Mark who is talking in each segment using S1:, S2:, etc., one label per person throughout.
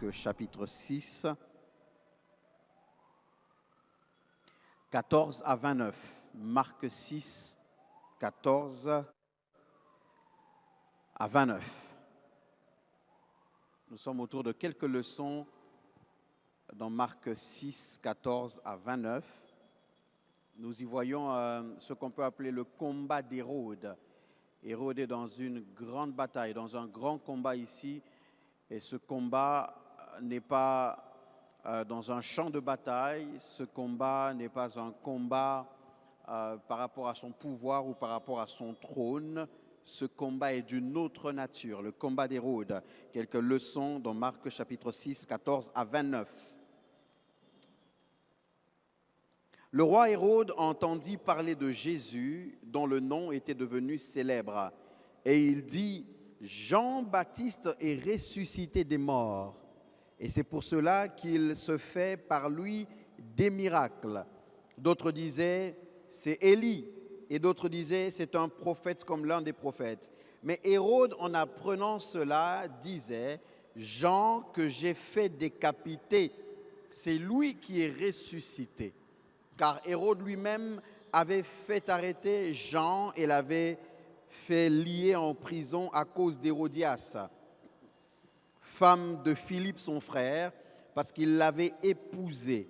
S1: Marc chapitre 6, 14 à 29. Marc 6, 14 à 29. Nous sommes autour de quelques leçons dans Marc 6, 14 à 29. Nous y voyons ce qu'on peut appeler le combat d'Hérode. Hérode est dans une grande bataille, dans un grand combat ici. Et ce combat n'est pas dans un champ de bataille. Ce combat n'est pas un combat par rapport à son pouvoir ou par rapport à son trône. Ce combat est d'une autre nature, le combat d'Hérode. Quelques leçons dans Marc chapitre 6, 14 à 29. Le roi Hérode entendit parler de Jésus, dont le nom était devenu célèbre. Et il dit, Jean-Baptiste est ressuscité des morts. Et c'est pour cela qu'il se fait par lui des miracles. D'autres disaient, c'est Élie. Et d'autres disaient, c'est un prophète comme l'un des prophètes. Mais Hérode, en apprenant cela, disait, Jean que j'ai fait décapiter, c'est lui qui est ressuscité. Car Hérode lui-même avait fait arrêter Jean et l'avait fait lier en prison à cause d'Hérodias, femme de Philippe son frère, parce qu'il l'avait épousée.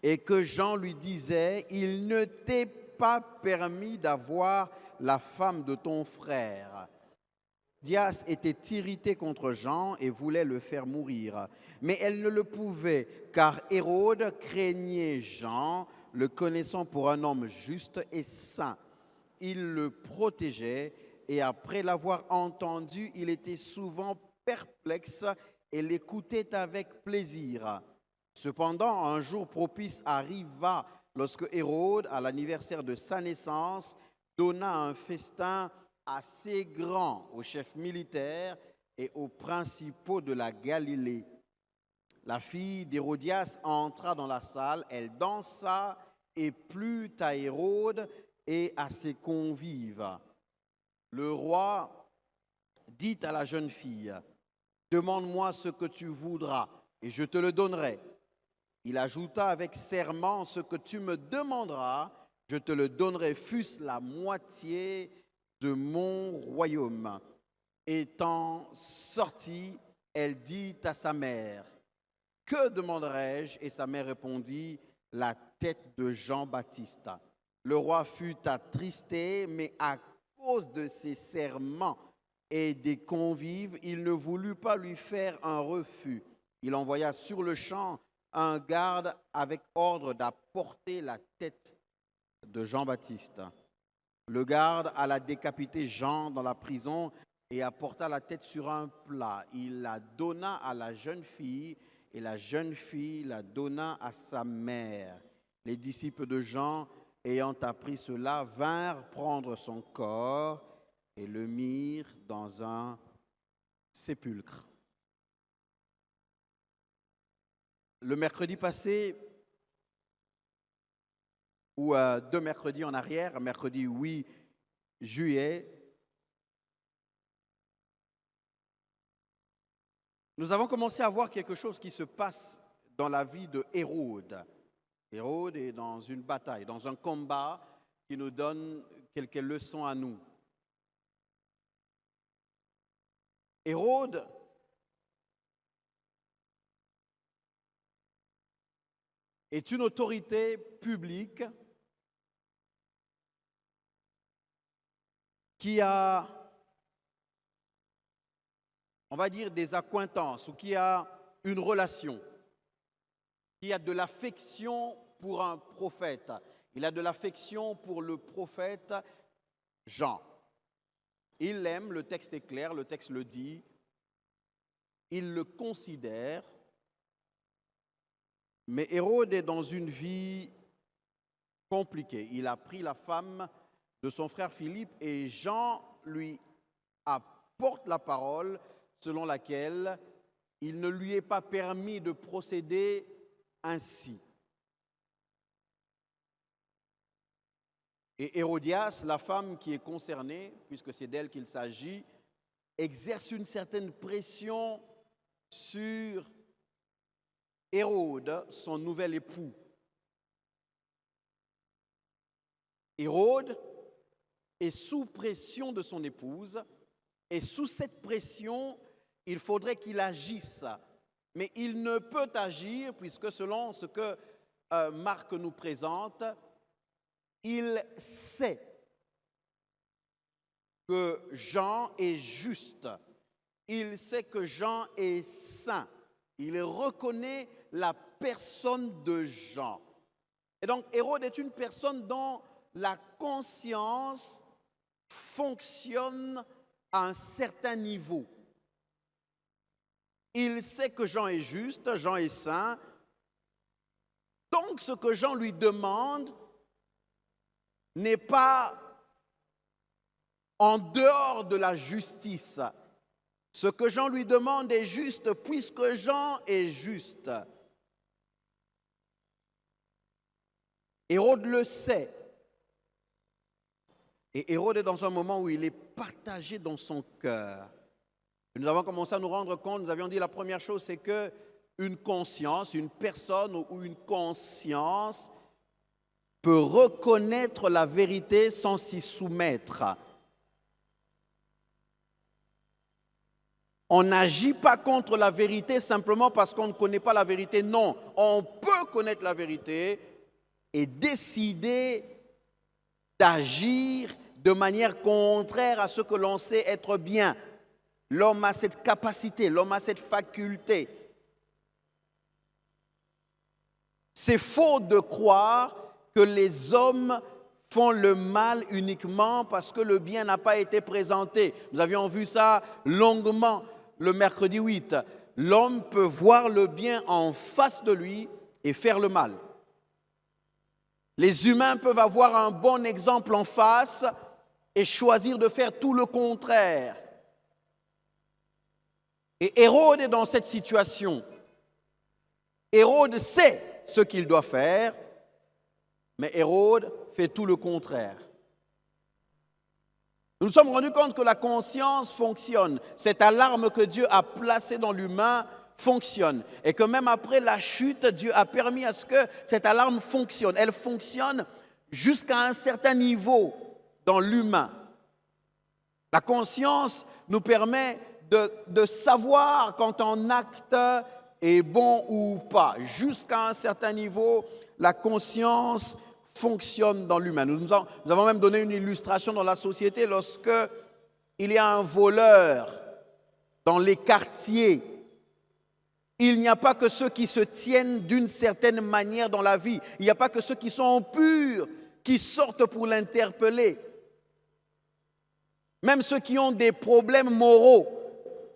S1: Et que Jean lui disait, il ne t'est pas permis d'avoir la femme de ton frère. Dias était irritée contre Jean et voulait le faire mourir. Mais elle ne le pouvait, car Hérode craignait Jean, le connaissant pour un homme juste et saint. Il le protégeait et après l'avoir entendu, il était souvent perplexe et l'écoutait avec plaisir. Cependant, un jour propice arriva lorsque Hérode, à l'anniversaire de sa naissance, donna un festin assez grand aux chefs militaires et aux principaux de la Galilée. La fille d'Hérodias entra dans la salle, elle dansa et plut à Hérode et à ses convives. Le roi dit à la jeune fille, « Demande-moi ce que tu voudras et je te le donnerai. » Il ajouta avec serment, « Ce que tu me demanderas, je te le donnerai, fût-ce la moitié de mon royaume. » Étant sortie, elle dit à sa mère, « Que demanderai-je » Et sa mère répondit, « La tête de Jean-Baptiste. » Le roi fut attristé, mais à cause de ses serments et des convives, il ne voulut pas lui faire un refus. Il envoya sur le champ un garde avec ordre d'apporter la tête de Jean-Baptiste. Le garde alla décapiter Jean dans la prison et apporta la tête sur un plat. Il la donna à la jeune fille et la jeune fille la donna à sa mère. Les disciples de Jean, ayant appris cela, vinrent prendre son corps et le mirent dans un sépulcre. Le mercredi passé, ou 2 mercredis en arrière, mercredi 8 juillet, nous avons commencé à voir quelque chose qui se passe dans la vie de Hérode. Hérode est dans une bataille, dans un combat qui nous donne quelques leçons à nous. Hérode est une autorité publique qui a, on va dire, des accointances ou qui a une relation, qui a de l'affection pour un prophète. Il a de l'affection pour le prophète Jean. Il l'aime, le texte est clair, le texte le dit. Il le considère. Mais Hérode est dans une vie compliquée. Il a pris la femme de son frère Philippe et Jean lui apporte la parole selon laquelle il ne lui est pas permis de procéder ainsi. Et Hérodias, la femme qui est concernée, puisque c'est d'elle qu'il s'agit, exerce une certaine pression sur Hérode, son nouvel époux. Hérode est sous pression de son épouse, et sous cette pression, il faudrait qu'il agisse. Mais il ne peut agir puisque selon ce que Marc nous présente, il sait que Jean est juste. Il sait que Jean est saint. Il reconnaît la personne de Jean. Et donc Hérode est une personne dont la conscience fonctionne à un certain niveau. Il sait que Jean est juste, Jean est saint. Donc ce que Jean lui demande n'est pas en dehors de la justice. Ce que Jean lui demande est juste puisque Jean est juste. Hérode le sait. Et Hérode est dans un moment où il est partagé dans son cœur. Nous avons commencé à nous rendre compte, nous avions dit la première chose, c'est qu'une conscience, une personne ou une conscience peut reconnaître la vérité sans s'y soumettre. On n'agit pas contre la vérité simplement parce qu'on ne connaît pas la vérité. Non, on peut connaître la vérité et décider d'agir de manière contraire à ce que l'on sait être bien. L'homme a cette capacité, l'homme a cette faculté. C'est faux de croire que les hommes font le mal uniquement parce que le bien n'a pas été présenté. Nous avions vu ça longuement le mercredi 8. L'homme peut voir le bien en face de lui et faire le mal. Les humains peuvent avoir un bon exemple en face et choisir de faire tout le contraire. Et Hérode est dans cette situation. Hérode sait ce qu'il doit faire, mais Hérode fait tout le contraire. Nous nous sommes rendus compte que la conscience fonctionne. Cette alarme que Dieu a placée dans l'humain fonctionne. Et que même après la chute, Dieu a permis à ce que cette alarme fonctionne. Elle fonctionne jusqu'à un certain niveau dans l'humain. La conscience nous permet de savoir quand un acte est bon ou pas. Jusqu'à un certain niveau, la conscience fonctionne dans l'humain. Nous avons même donné une illustration dans la société lorsque il y a un voleur dans les quartiers. Il n'y a pas que ceux qui se tiennent d'une certaine manière dans la vie. Il n'y a pas que ceux qui sont purs qui sortent pour l'interpeller. Même ceux qui ont des problèmes moraux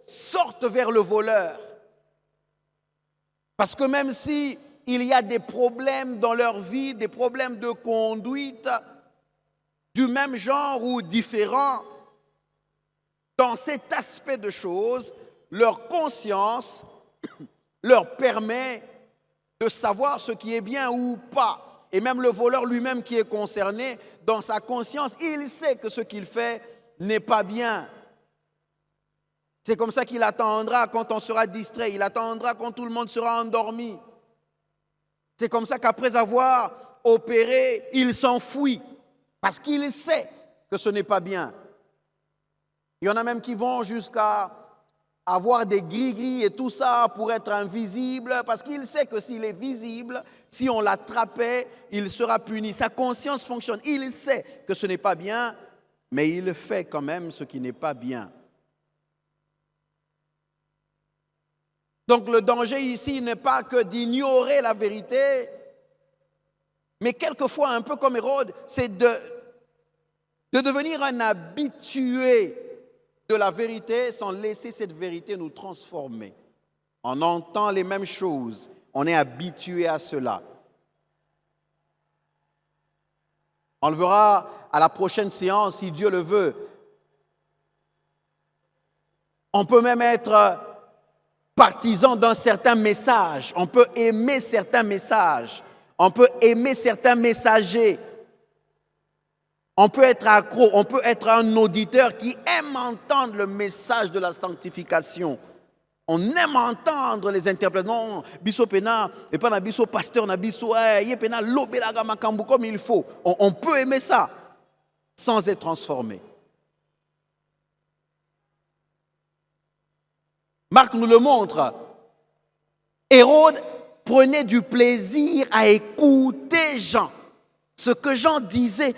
S1: sortent vers le voleur. Parce que même si il y a des problèmes dans leur vie, des problèmes de conduite du même genre ou différents, dans cet aspect de choses, leur conscience leur permet de savoir ce qui est bien ou pas. Et même le voleur lui-même qui est concerné, dans sa conscience, il sait que ce qu'il fait n'est pas bien. C'est comme ça qu'il attendra quand on sera distrait, il attendra quand tout le monde sera endormi. C'est comme ça qu'après avoir opéré, il s'enfuit parce qu'il sait que ce n'est pas bien. Il y en a même qui vont jusqu'à avoir des gris-gris et tout ça pour être invisible parce qu'il sait que s'il est visible, si on l'attrapait, il sera puni. Sa conscience fonctionne. Il sait que ce n'est pas bien, mais il fait quand même ce qui n'est pas bien. Donc le danger ici n'est pas que d'ignorer la vérité, mais quelquefois, un peu comme Hérode, c'est de devenir un habitué de la vérité sans laisser cette vérité nous transformer. On entend les mêmes choses, on est habitué à cela. On le verra à la prochaine séance, si Dieu le veut. On peut même être partisan d'un certain message. On peut aimer certains messages. On peut aimer certains messagers. On peut être accro, on peut être un auditeur qui aime entendre le message de la sanctification. On aime entendre les interprétations. Biso pena, et pas na biso pasteur, na biso, yé pena lobelaga makambu comme il faut. On peut aimer ça sans être transformé. Marc nous le montre. Hérode prenait du plaisir à écouter Jean. Ce que Jean disait,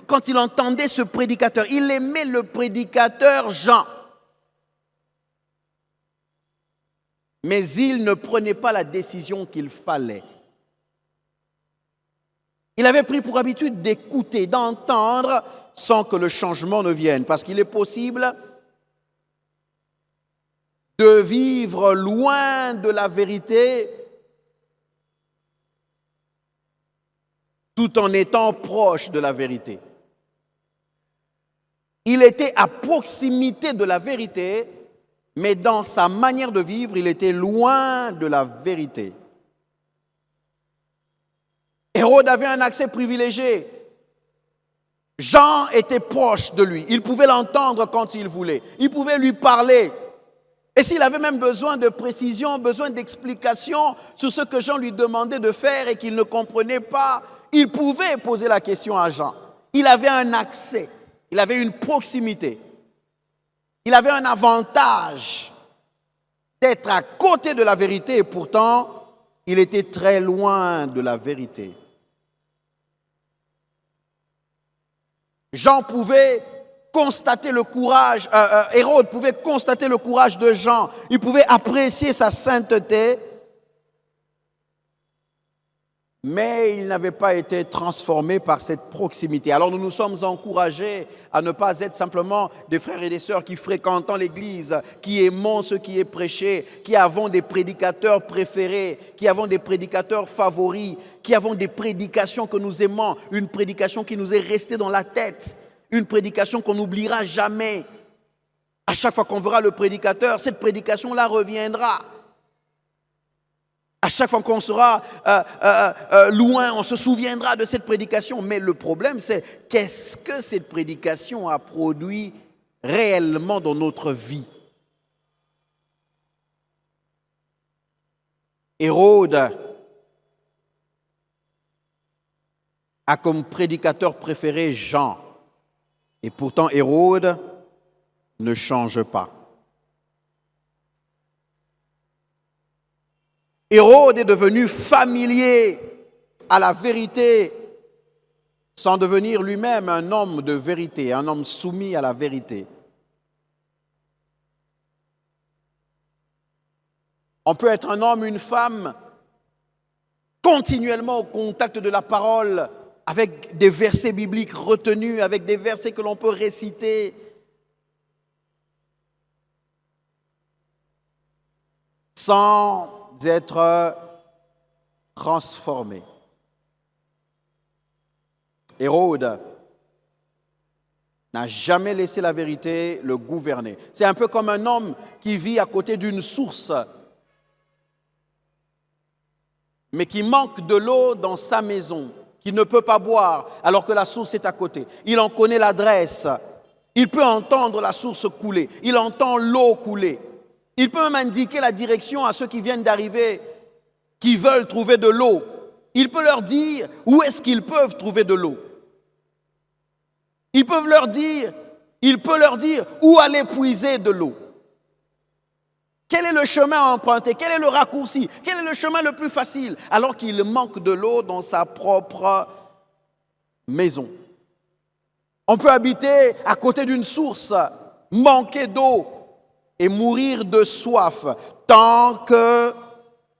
S1: quand il entendait ce prédicateur, il aimait le prédicateur Jean. Mais il ne prenait pas la décision qu'il fallait. Il avait pris pour habitude d'écouter, d'entendre, sans que le changement ne vienne. Parce qu'il est possible de vivre loin de la vérité tout en étant proche de la vérité. Il était à proximité de la vérité, mais dans sa manière de vivre, il était loin de la vérité. Hérode avait un accès privilégié. Jean était proche de lui. Il pouvait l'entendre quand il voulait. Il pouvait lui parler. Et s'il avait même besoin de précision, besoin d'explications sur ce que Jean lui demandait de faire et qu'il ne comprenait pas, il pouvait poser la question à Jean. Il avait un accès, il avait une proximité, il avait un avantage d'être à côté de la vérité et pourtant, il était très loin de la vérité. Jean pouvait constater le courage, Hérode pouvait constater le courage de Jean, il pouvait apprécier sa sainteté, mais il n'avait pas été transformé par cette proximité. Alors nous nous sommes encouragés à ne pas être simplement des frères et des sœurs qui fréquentent l'église, qui aimons ce qui est prêché, qui avons des prédicateurs préférés, qui avons des prédicateurs favoris, qui avons des prédications que nous aimons, une prédication qui nous est restée dans la tête, une prédication qu'on n'oubliera jamais. À chaque fois qu'on verra le prédicateur, cette prédication-là reviendra. À chaque fois qu'on sera loin, on se souviendra de cette prédication. Mais le problème, c'est qu'est-ce que cette prédication a produit réellement dans notre vie? Hérode a comme prédicateur préféré Jean. Et pourtant, Hérode ne change pas. Hérode est devenu familier à la vérité sans devenir lui-même un homme de vérité, un homme soumis à la vérité. On peut être un homme, une femme, continuellement au contact de la parole, avec des versets bibliques retenus, avec des versets que l'on peut réciter, sans être transformé. Hérode n'a jamais laissé la vérité le gouverner. C'est un peu comme un homme qui vit à côté d'une source, mais qui manque de l'eau dans sa maison, qui ne peut pas boire alors que la source est à côté. Il en connaît l'adresse. Il peut entendre la source couler. Il entend l'eau couler. Il peut même indiquer la direction à ceux qui viennent d'arriver, qui veulent trouver de l'eau. Il peut leur dire où est-ce qu'ils peuvent trouver de l'eau. Il peut leur dire où aller puiser de l'eau. Quel est le chemin à emprunter? Quel est le raccourci? Quel est le chemin le plus facile? Alors qu'il manque de l'eau dans sa propre maison. On peut habiter à côté d'une source, manquer d'eau et mourir de soif tant que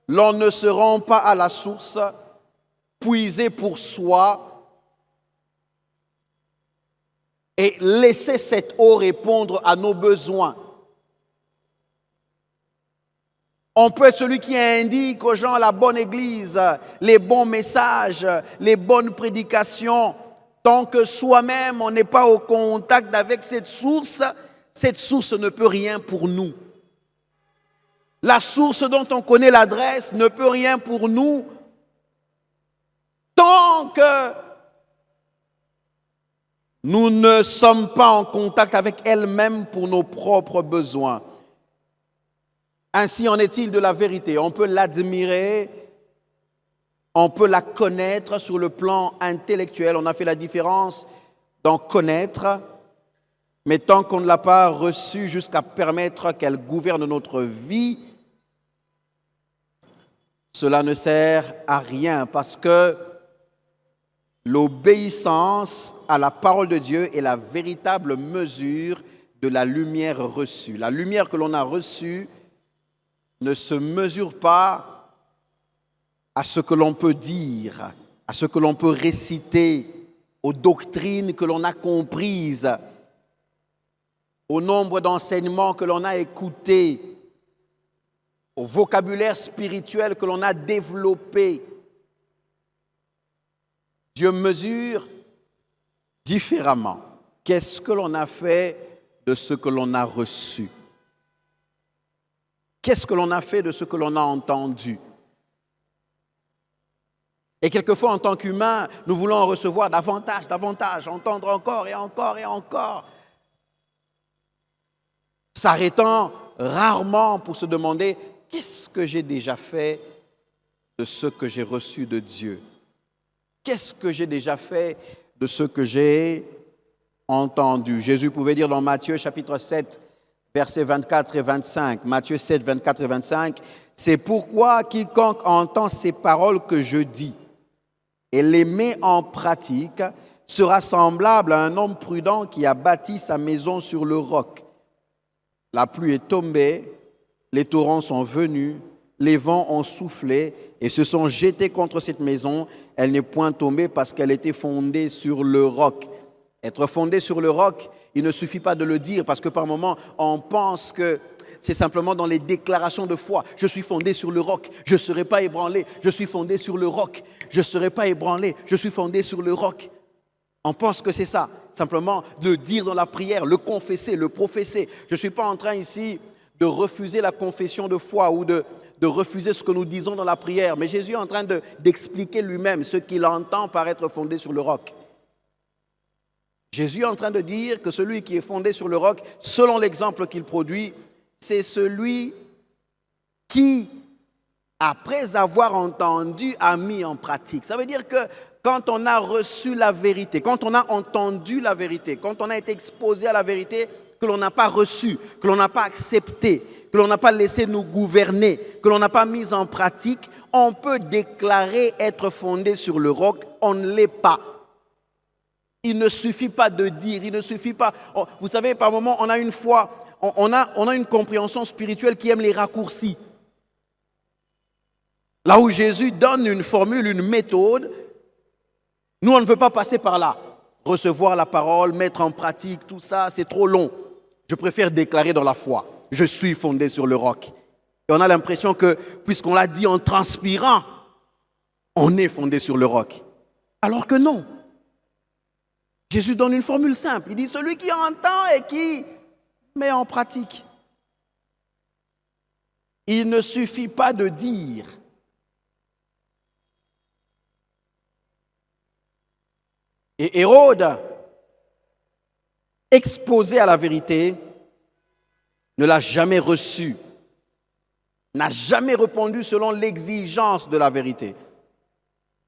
S1: l'on ne se rend pas à la source, puiser pour soi et laisser cette eau répondre à nos besoins. On peut être celui qui indique aux gens la bonne église, les bons messages, les bonnes prédications. Tant que soi-même, on n'est pas au contact avec cette source ne peut rien pour nous. La source dont on connaît l'adresse ne peut rien pour nous tant que nous ne sommes pas en contact avec elle-même pour nos propres besoins. Ainsi en est-il de la vérité. On peut l'admirer, on peut la connaître sur le plan intellectuel. On a fait la différence d'en connaître, mais tant qu'on ne l'a pas reçue jusqu'à permettre qu'elle gouverne notre vie, cela ne sert à rien parce que l'obéissance à la parole de Dieu est la véritable mesure de la lumière reçue. La lumière que l'on a reçue ne se mesure pas à ce que l'on peut dire, à ce que l'on peut réciter, aux doctrines que l'on a comprises, au nombre d'enseignements que l'on a écoutés, au vocabulaire spirituel que l'on a développé. Dieu mesure différemment. Qu'est-ce que l'on a fait de ce que l'on a reçu? Qu'est-ce que l'on a fait de ce que l'on a entendu? Et quelquefois, en tant qu'humains, nous voulons en recevoir davantage, entendre encore et encore et encore, s'arrêtant rarement pour se demander « Qu'est-ce que j'ai déjà fait de ce que j'ai reçu de Dieu? Qu'est-ce que j'ai déjà fait de ce que j'ai entendu ?» Jésus pouvait dire dans Matthieu chapitre 7, versets 24 et 25, Matthieu 7, 24 et 25, « C'est pourquoi quiconque entend ces paroles que je dis et les met en pratique sera semblable à un homme prudent qui a bâti sa maison sur le roc. La pluie est tombée, les torrents sont venus, les vents ont soufflé et se sont jetés contre cette maison. Elle n'est point tombée parce qu'elle était fondée sur le roc. » Être fondée sur le roc, il ne suffit pas de le dire parce que par moments, on pense que c'est simplement dans les déclarations de foi. Je suis fondé sur le roc, je ne serai pas ébranlé. Je suis fondé sur le roc, je ne serai pas ébranlé. Je suis fondé sur le roc. On pense que c'est ça, simplement de dire dans la prière, le confesser, le professer. Je ne suis pas en train ici de refuser la confession de foi ou de refuser ce que nous disons dans la prière. Mais Jésus est en train d'expliquer lui-même ce qu'il entend par être fondé sur le roc. Jésus est en train de dire que celui qui est fondé sur le roc, selon l'exemple qu'il produit, c'est celui qui, après avoir entendu, a mis en pratique. Ça veut dire que quand on a reçu la vérité, quand on a entendu la vérité, quand on a été exposé à la vérité que l'on n'a pas reçue, que l'on n'a pas acceptée, que l'on n'a pas laissé nous gouverner, que l'on n'a pas mise en pratique, on peut déclarer être fondé sur le roc, on ne l'est pas. Il ne suffit pas de dire, il ne suffit pas. Vous savez, par moments, on a une foi, on a une compréhension spirituelle qui aime les raccourcis. Là où Jésus donne une formule, une méthode, nous, on ne veut pas passer par là. Recevoir la parole, mettre en pratique, tout ça, c'est trop long. Je préfère déclarer dans la foi. Je suis fondé sur le roc. Et on a l'impression que, puisqu'on l'a dit en transpirant, on est fondé sur le roc. Alors que non. Jésus donne une formule simple. Il dit, celui qui entend et qui met en pratique. Il ne suffit pas de dire. Et Hérode, exposé à la vérité, ne l'a jamais reçu, n'a jamais répondu selon l'exigence de la vérité.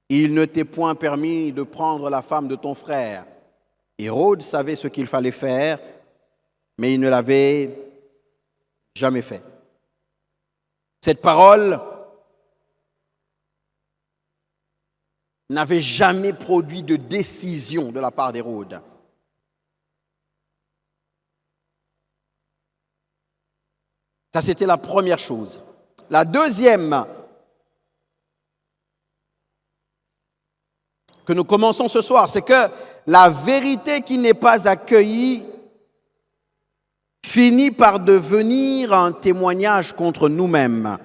S1: Il ne t'est point permis de prendre la femme de ton frère. Hérode savait ce qu'il fallait faire, mais il ne l'avait jamais fait. Cette parole n'avait jamais produit de décision de la part d'Hérode. Ça, c'était la première chose. La deuxième, que nous commençons ce soir, c'est que la vérité qui n'est pas accueillie finit par devenir un témoignage contre nous-mêmes.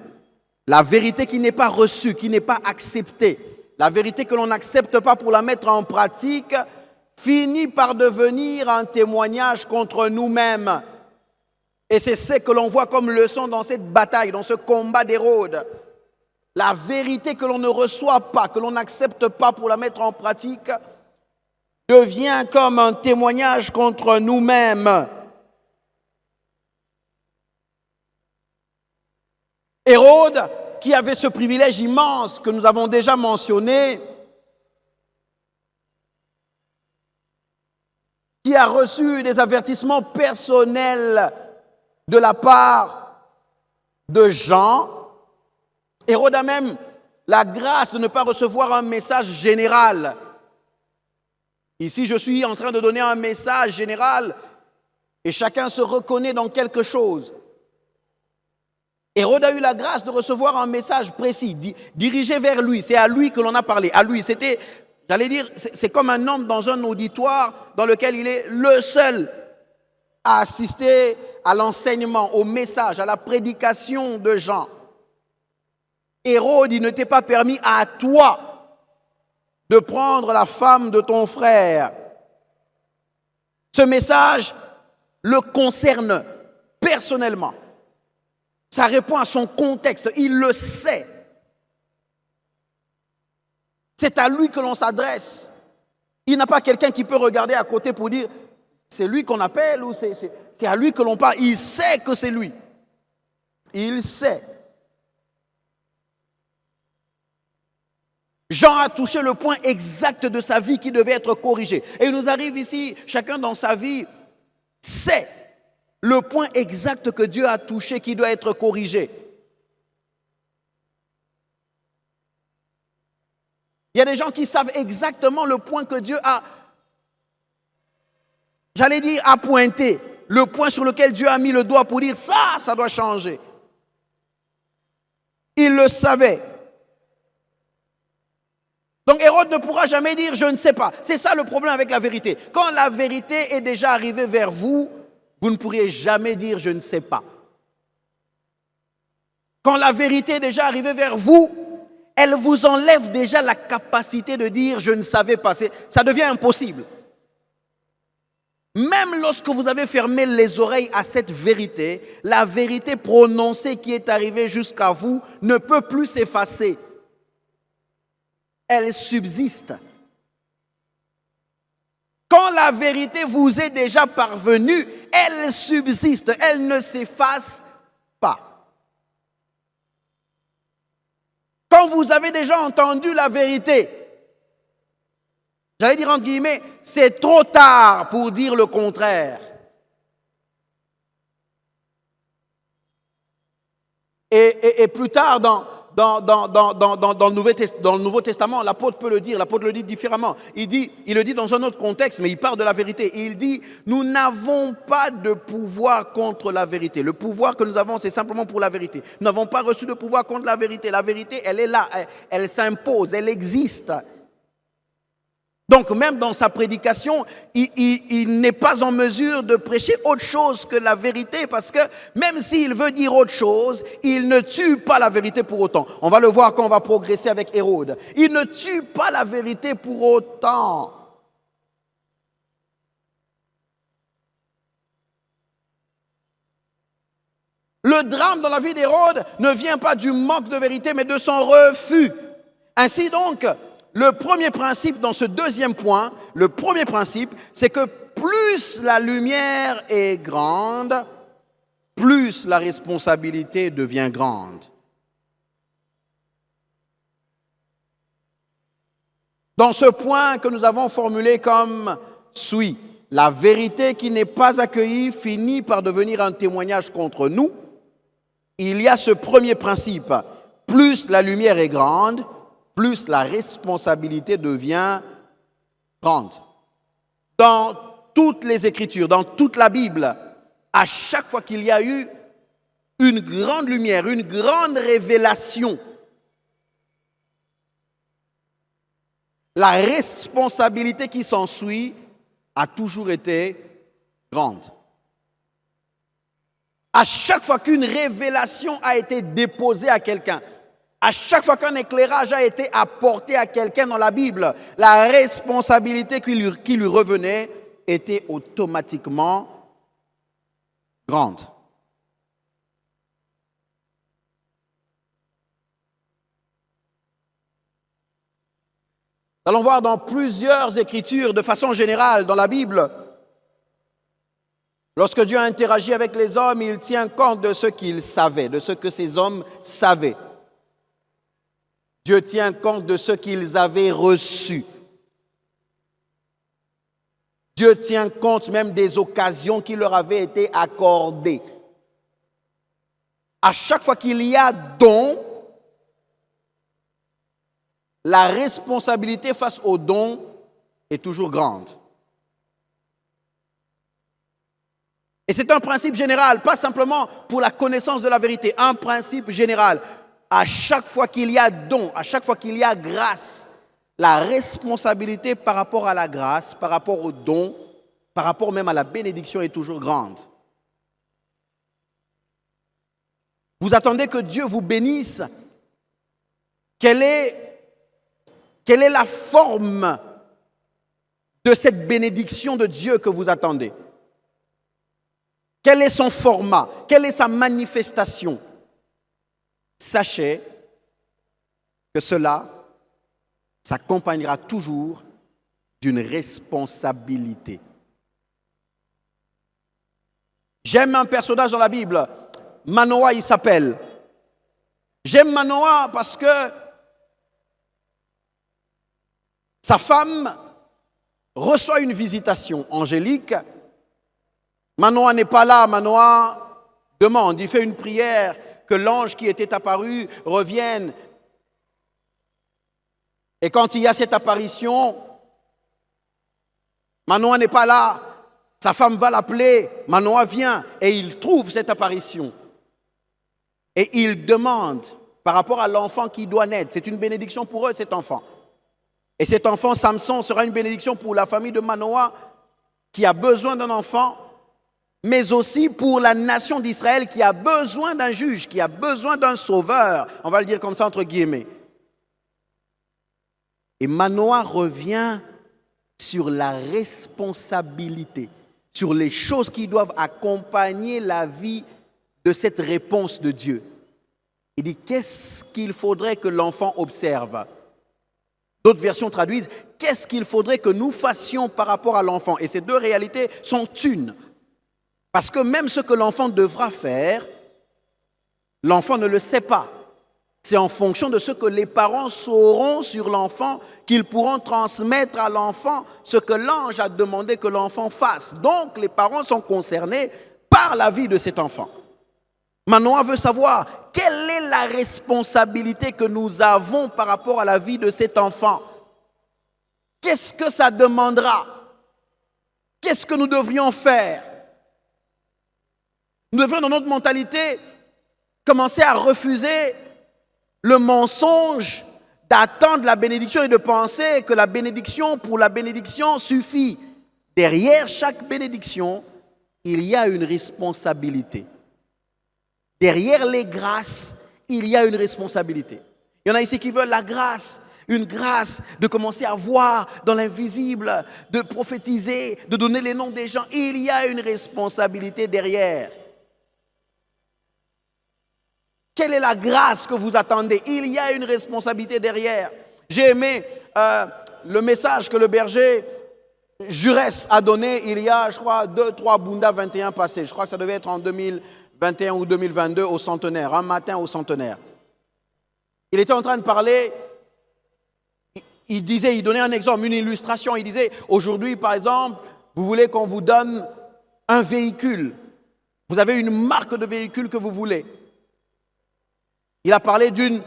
S1: La vérité qui n'est pas reçue, qui n'est pas acceptée, la vérité que l'on n'accepte pas pour la mettre en pratique, finit par devenir un témoignage contre nous-mêmes. Et c'est ce que l'on voit comme leçon dans cette bataille, dans ce combat d'Hérode. La vérité que l'on ne reçoit pas, que l'on n'accepte pas pour la mettre en pratique, devient comme un témoignage contre nous-mêmes. Hérode, qui avait ce privilège immense que nous avons déjà mentionné, qui a reçu des avertissements personnels de la part de Jean. Hérode a même la grâce de ne pas recevoir un message général. Ici, je suis en train de donner un message général et chacun se reconnaît dans quelque chose. Hérode a eu la grâce de recevoir un message précis, dirigé vers lui. C'est à lui que l'on a parlé. À lui, c'était, j'allais dire, c'est comme un homme dans un auditoire dans lequel il est le seul à assister à l'enseignement, au message, à la prédication de Jean. Hérode, il ne t'est pas permis à toi de prendre la femme de ton frère. Ce message le concerne personnellement. Ça répond à son contexte, il le sait. C'est à lui que l'on s'adresse. Il n'a pas quelqu'un qui peut regarder à côté pour dire c'est lui qu'on appelle ou c'est à lui que l'on parle. Il sait que c'est lui. Il sait. Jean a touché le point exact de sa vie qui devait être corrigé. Et il nous arrive ici, chacun dans sa vie sait le point exact que Dieu a touché qui doit être corrigé. Il y a des gens qui savent exactement le point que Dieu a, j'allais dire, a pointé, le point sur lequel Dieu a mis le doigt pour dire ça doit changer. Il le savait. Donc Hérode ne pourra jamais dire je ne sais pas. C'est ça le problème avec la vérité. Quand la vérité est déjà arrivée vers vous, vous ne pourriez jamais dire je ne sais pas. Quand la vérité est déjà arrivée vers vous, elle vous enlève déjà la capacité de dire je ne savais pas. Ça devient impossible. Même lorsque vous avez fermé les oreilles à cette vérité, la vérité prononcée qui est arrivée jusqu'à vous ne peut plus s'effacer. Elle subsiste. Quand la vérité vous est déjà parvenue, elle subsiste, elle ne s'efface pas. Quand vous avez déjà entendu la vérité, j'allais dire entre guillemets, c'est trop tard pour dire le contraire. Et plus tard dans le Nouveau Testament, l'apôtre peut le dire, l'apôtre le dit différemment. Il le dit dans un autre contexte, mais il parle de la vérité. Il dit, nous n'avons pas de pouvoir contre la vérité. Le pouvoir que nous avons, c'est simplement pour la vérité. Nous n'avons pas reçu de pouvoir contre la vérité. La vérité, elle est là, elle s'impose, elle existe. Donc même dans sa prédication, il n'est pas en mesure de prêcher autre chose que la vérité parce que même s'il veut dire autre chose, il ne tue pas la vérité pour autant. On va le voir quand on va progresser avec Hérode. Il ne tue pas la vérité pour autant. Le drame dans la vie d'Hérode ne vient pas du manque de vérité mais de son refus. Ainsi donc, le premier principe dans ce deuxième point, le premier principe, c'est que plus la lumière est grande, plus la responsabilité devient grande. Dans ce point que nous avons formulé comme suit, la vérité qui n'est pas accueillie finit par devenir un témoignage contre nous. Il y a ce premier principe, plus la lumière est grande, plus la responsabilité devient grande. Dans toutes les Écritures, dans toute la Bible, à chaque fois qu'il y a eu une grande lumière, une grande révélation, la responsabilité qui s'ensuit a toujours été grande. À chaque fois qu'une révélation a été déposée à quelqu'un, à chaque fois qu'un éclairage a été apporté à quelqu'un dans la Bible, la responsabilité qui lui revenait était automatiquement grande. Nous allons voir dans plusieurs écritures, de façon générale, dans la Bible, Lorsque Dieu a interagi avec les hommes, il tient compte de ce qu'ils savaient, de ce que ces hommes savaient. Dieu tient compte de ce qu'ils avaient reçu. Dieu tient compte même des occasions qui leur avaient été accordées. À chaque fois qu'il y a don, la responsabilité face au don est toujours grande. Et c'est un principe général, pas simplement pour la connaissance de la vérité, un principe général. À chaque fois qu'il y a don, à chaque fois qu'il y a grâce, la responsabilité par rapport à la grâce, par rapport au don, par rapport même à la bénédiction est toujours grande. Vous attendez que Dieu vous bénisse. Quelle est la forme de cette bénédiction de Dieu que vous attendez? Quel est son format? Quelle est sa manifestation? Sachez que cela s'accompagnera toujours d'une responsabilité. J'aime un personnage dans la Bible, Manoah il s'appelle. J'aime Manoah parce que sa femme reçoit une visitation angélique. Manoah n'est pas là, Manoah demande, il fait une prière que l'ange qui était apparu revienne. Et quand il y a cette apparition, Manoah n'est pas là, sa femme va l'appeler, Manoah vient et il trouve cette apparition. Et il demande par rapport à l'enfant qui doit naître, c'est une bénédiction pour eux cet enfant. Et cet enfant, Samson, sera une bénédiction pour la famille de Manoah qui a besoin d'un enfant, mais aussi pour la nation d'Israël qui a besoin d'un juge, qui a besoin d'un sauveur, on va le dire comme ça entre guillemets. Et Manoah revient sur la responsabilité, sur les choses qui doivent accompagner la vie de cette réponse de Dieu. Il dit, qu'est-ce qu'il faudrait que l'enfant observe? D'autres versions traduisent, qu'est-ce qu'il faudrait que nous fassions par rapport à l'enfant? Et ces deux réalités sont une. Parce que même ce que l'enfant devra faire, l'enfant ne le sait pas. C'est en fonction de ce que les parents sauront sur l'enfant qu'ils pourront transmettre à l'enfant ce que l'ange a demandé que l'enfant fasse. Donc, les parents sont concernés par la vie de cet enfant. Manoah veut savoir quelle est la responsabilité que nous avons par rapport à la vie de cet enfant. Qu'est-ce que ça demandera? Qu'est-ce que nous devrions faire? Nous devrions, dans notre mentalité, commencer à refuser le mensonge d'attendre la bénédiction et de penser que la bénédiction pour la bénédiction suffit. Derrière chaque bénédiction, il y a une responsabilité. Derrière les grâces, il y a une responsabilité. Il y en a ici qui veulent la grâce, une grâce de commencer à voir dans l'invisible, de prophétiser, de donner les noms des gens. Il y a une responsabilité derrière. Quelle est la grâce que vous attendez? Il y a une responsabilité derrière. J'ai aimé le message que le berger Jurès a donné il y a, je crois, 2-3 Bunda 21 passés. Je crois que ça devait être en 2021 ou 2022 au centenaire, un matin au centenaire. Il était en train de parler, il donnait un exemple, une illustration. Il disait, aujourd'hui, par exemple, vous voulez qu'on vous donne un véhicule. Vous avez une marque de véhicule que vous voulez. Il a parlé d'une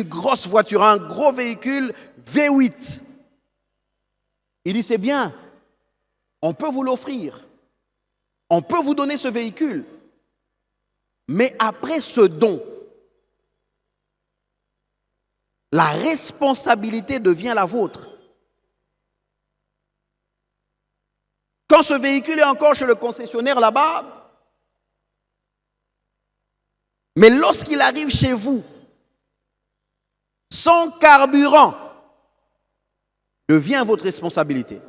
S1: grosse voiture, un gros véhicule V8. Il dit, c'est bien, on peut vous l'offrir. On peut vous donner ce véhicule. Mais après ce don, la responsabilité devient la vôtre. Quand ce véhicule est encore chez le concessionnaire là-bas, mais lorsqu'il arrive chez vous, son carburant devient votre responsabilité.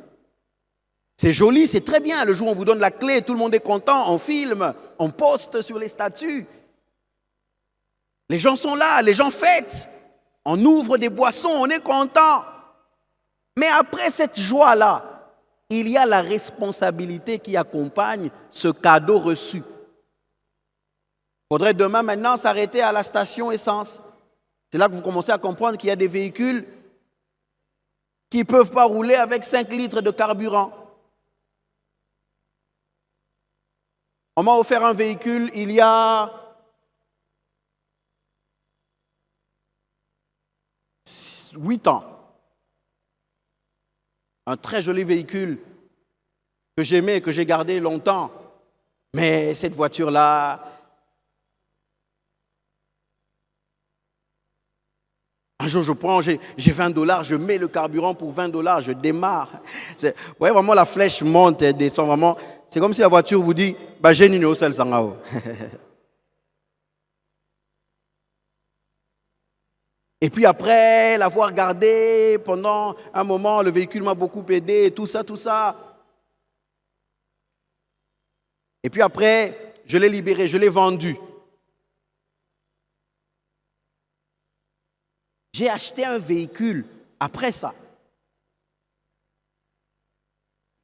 S1: C'est joli, c'est très bien. Le jour où on vous donne la clé, tout le monde est content, on filme, on poste sur les statuts. Les gens sont là, les gens fêtent. On ouvre des boissons, on est content. Mais après cette joie-là, il y a la responsabilité qui accompagne ce cadeau reçu. Il faudrait demain maintenant s'arrêter à la station essence. C'est là que vous commencez à comprendre qu'il y a des véhicules qui ne peuvent pas rouler avec 5 litres de carburant. On m'a offert un véhicule il y a 8 ans. Un très joli véhicule que j'aimais, que j'ai gardé longtemps. Mais cette voiture-là, un jour je prends, j'ai $20, je mets le carburant pour $20, je démarre. Vous voyez vraiment la flèche monte et descend vraiment. C'est comme si la voiture vous dit, bah j'ai une seul sangao. Et puis après l'avoir gardé pendant un moment, le véhicule m'a beaucoup aidé, tout ça. Et puis après, je l'ai libéré, je l'ai vendu. J'ai acheté un véhicule après ça.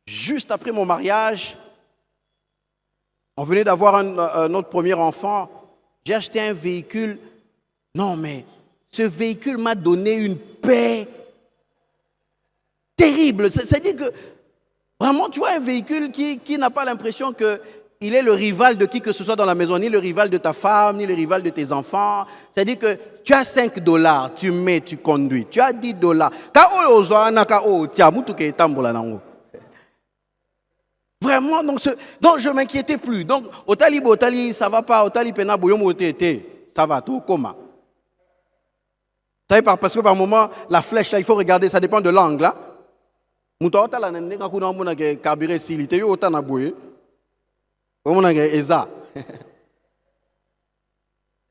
S1: Juste après mon mariage, on venait d'avoir notre premier enfant. J'ai acheté un véhicule. Non, mais ce véhicule m'a donné une paix terrible. C'est-à-dire que, vraiment, tu vois un véhicule qui n'a pas l'impression qu'il est le rival de qui que ce soit dans la maison, ni le rival de ta femme, ni le rival de tes enfants. C'est-à-dire que tu as $5, tu mets, tu conduis. Tu as $10. Vraiment, donc je ne m'inquiétais plus. Donc, Otali, ça ne va pas. Otali, pena, ça va, tout, comment? Vous savez, parce que par moment, la flèche, là, il faut regarder, ça dépend de l'angle. Là. Donc,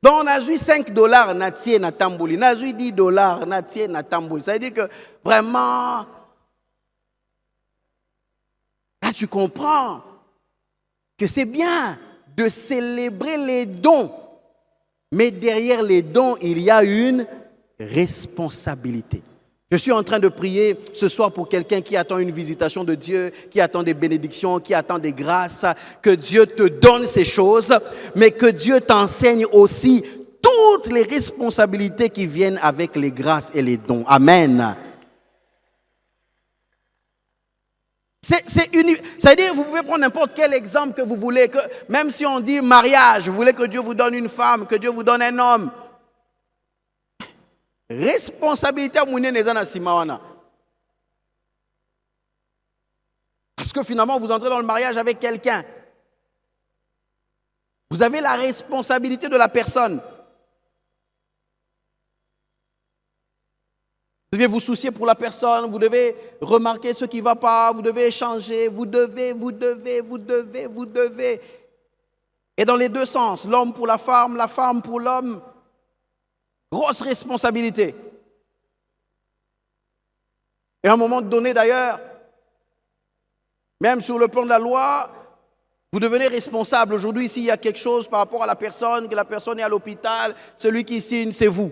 S1: on a eu $5, natie na tambouli. On a eu $10, natie na tambouli. Ça veut dire que vraiment, là tu comprends que c'est bien de célébrer les dons. Mais derrière les dons, il y a une responsabilité. Je suis en train de prier ce soir pour quelqu'un qui attend une visitation de Dieu, qui attend des bénédictions, qui attend des grâces, que Dieu te donne ces choses, mais que Dieu t'enseigne aussi toutes les responsabilités qui viennent avec les grâces et les dons. Amen. C'est-à-dire, vous pouvez prendre n'importe quel exemple que vous voulez, que même si on dit mariage, vous voulez que Dieu vous donne une femme, que Dieu vous donne un homme. Responsabilité à Moune Nezana Simawana. Parce que finalement, vous entrez dans le mariage avec quelqu'un. Vous avez la responsabilité de la personne. Vous devez vous soucier pour la personne, vous devez remarquer ce qui ne va pas, vous devez échanger, vous devez. Et dans les deux sens, l'homme pour la femme pour l'homme. Grosse responsabilité. Et à un moment donné d'ailleurs, même sur le plan de la loi, vous devenez responsable. Aujourd'hui, s'il y a quelque chose par rapport à la personne, que la personne est à l'hôpital, celui qui signe, c'est vous.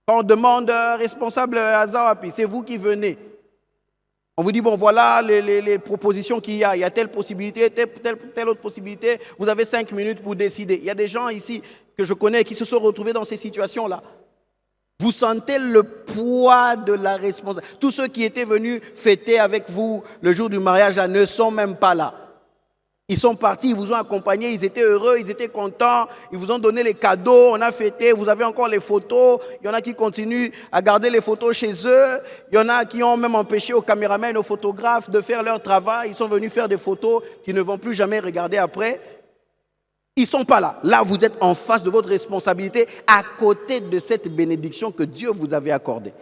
S1: Quand on demande responsable à Zawapi, c'est vous qui venez. On vous dit, bon, voilà les propositions qu'il y a. Il y a telle possibilité, telle autre possibilité. Vous avez 5 minutes pour décider. Il y a des gens ici que je connais qui se sont retrouvés dans ces situations-là. Vous sentez le poids de la responsabilité. Tous ceux qui étaient venus fêter avec vous le jour du mariage là, ne sont même pas là. Ils sont partis, ils vous ont accompagné, ils étaient heureux, ils étaient contents, ils vous ont donné les cadeaux, on a fêté, vous avez encore les photos. Il y en a qui continuent à garder les photos chez eux. Il y en a qui ont même empêché aux caméramans, aux photographes de faire leur travail. Ils sont venus faire des photos qu'ils ne vont plus jamais regarder après. Ils ne sont pas là. Là, vous êtes en face de votre responsabilité à côté de cette bénédiction que Dieu vous avait accordée.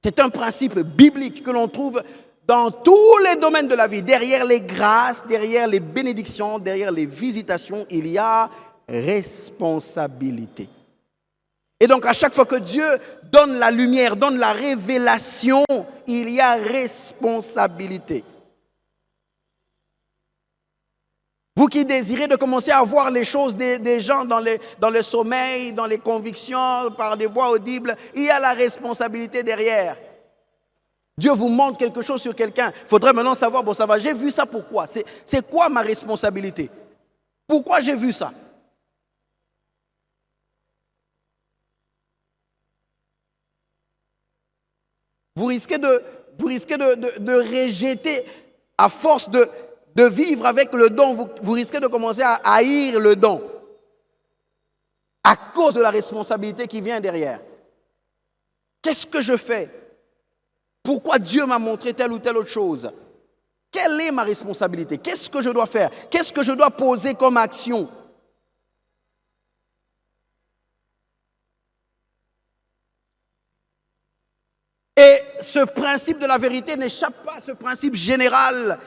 S1: C'est un principe biblique que l'on trouve dans tous les domaines de la vie. Derrière les grâces, derrière les bénédictions, derrière les visitations, il y a responsabilité. Et donc, à chaque fois que Dieu donne la lumière, donne la révélation, il y a responsabilité. Vous qui désirez de commencer à voir les choses des gens dans le sommeil, dans les convictions, par des voix audibles, il y a la responsabilité derrière. Dieu vous montre quelque chose sur quelqu'un. Il faudrait maintenant savoir, bon ça va, j'ai vu ça pourquoi? C'est quoi ma responsabilité? Pourquoi j'ai vu ça? Vous risquez de rejeter, à force de vivre avec le don, vous risquez de commencer à haïr le don à cause de la responsabilité qui vient derrière. Qu'est-ce que je fais? Pourquoi Dieu m'a montré telle ou telle autre chose? Quelle est ma responsabilité? Qu'est-ce que je dois faire? Qu'est-ce que je dois poser comme action? Et ce principe de la vérité n'échappe pas à ce principe général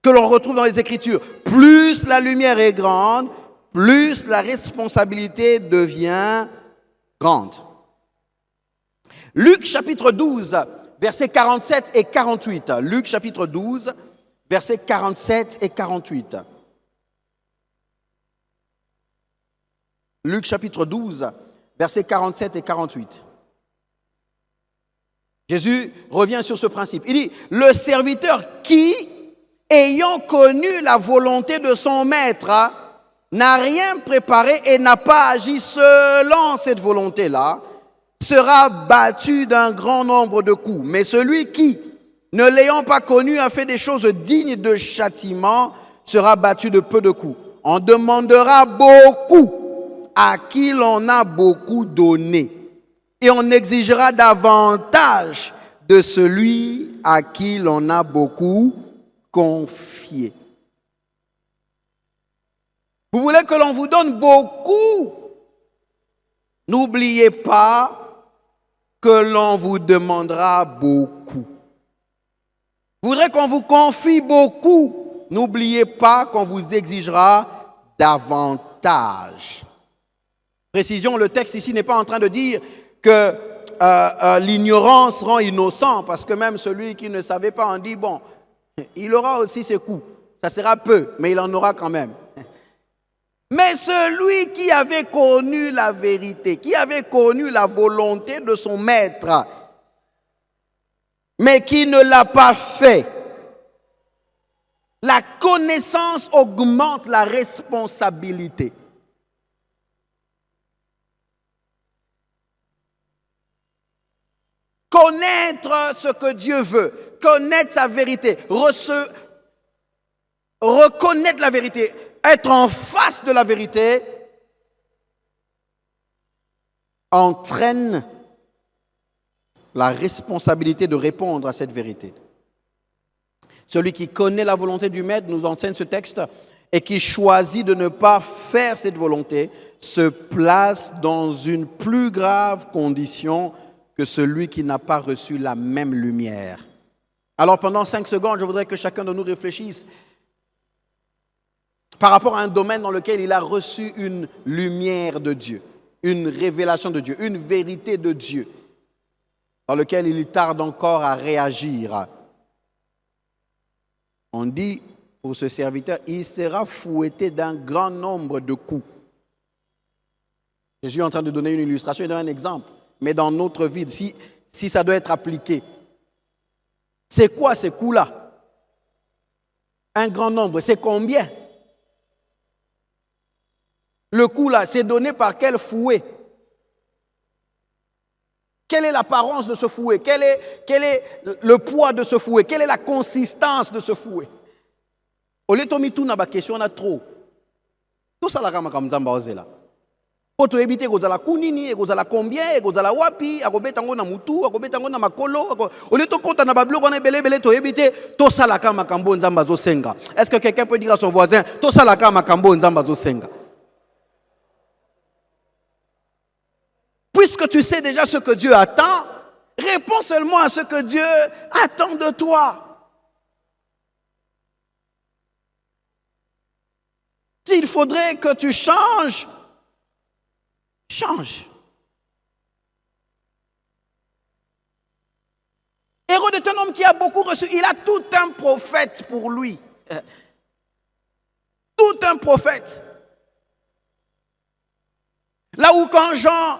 S1: que l'on retrouve dans les Écritures. Plus la lumière est grande, plus la responsabilité devient grande. Luc chapitre 12, versets 47 et 48. Luc chapitre 12, versets 47 et 48. Luc chapitre 12, versets 47 et 48. Jésus revient sur ce principe. Il dit, le serviteur qui, ayant connu la volonté de son maître, n'a rien préparé et n'a pas agi selon cette volonté-là, sera battu d'un grand nombre de coups. Mais celui qui, ne l'ayant pas connu, a fait des choses dignes de châtiment, sera battu de peu de coups. On demandera beaucoup à qui l'on a beaucoup donné. Et on exigera davantage de celui à qui l'on a beaucoup confié. Vous voulez que l'on vous donne beaucoup? N'oubliez pas que l'on vous demandera beaucoup. Vous voudrez qu'on vous confie beaucoup? N'oubliez pas qu'on vous exigera davantage. Précision, le texte ici n'est pas en train de dire que l'ignorance rend innocent, parce que même celui qui ne savait pas en dit, bon, il aura aussi ses coups. Ça sera peu, mais il en aura quand même. Mais celui qui avait connu la vérité, qui avait connu la volonté de son maître, mais qui ne l'a pas fait, la connaissance augmente la responsabilité. Connaître ce que Dieu veut, connaître sa vérité, reconnaître la vérité, être en face de la vérité, entraîne la responsabilité de répondre à cette vérité. Celui qui connaît la volonté du Maître, nous enseigne ce texte, et qui choisit de ne pas faire cette volonté, se place dans une plus grave condition que celui qui n'a pas reçu la même lumière. Alors pendant 5 secondes, je voudrais que chacun de nous réfléchisse par rapport à un domaine dans lequel il a reçu une lumière de Dieu, une révélation de Dieu, une vérité de Dieu, dans lequel il tarde encore à réagir. On dit pour ce serviteur, il sera fouetté d'un grand nombre de coups. Jésus est en train de donner une illustration, il donne un exemple. Mais dans notre vie, si ça doit être appliqué, c'est quoi ces coups-là? Un grand nombre, c'est combien? Le coup-là, c'est donné par quel fouet? Quelle est l'apparence de ce fouet? Quel est le poids de ce fouet? Quelle est la consistance de ce fouet? Au lieu de tout na ba question na trop. Tout ça la kama comme nzamba ozela. Poto ebite kozala kunini, kozala combien, kozala wapi, akobeta ngo na mutu, akobeta ngo na makolo, au lieu de kota na ba biloko na belebele to ebite to sala kama makambo nzamba zo senga. Est-ce que quelqu'un peut dire à son voisin to sala kama makambo nzamba zo senga? Puisque tu sais déjà ce que Dieu attend, réponds seulement à ce que Dieu attend de toi. S'il faudrait que tu changes, change. Hérode est un homme qui a beaucoup reçu. Il a tout un prophète pour lui. Tout un prophète. Là où quand Jean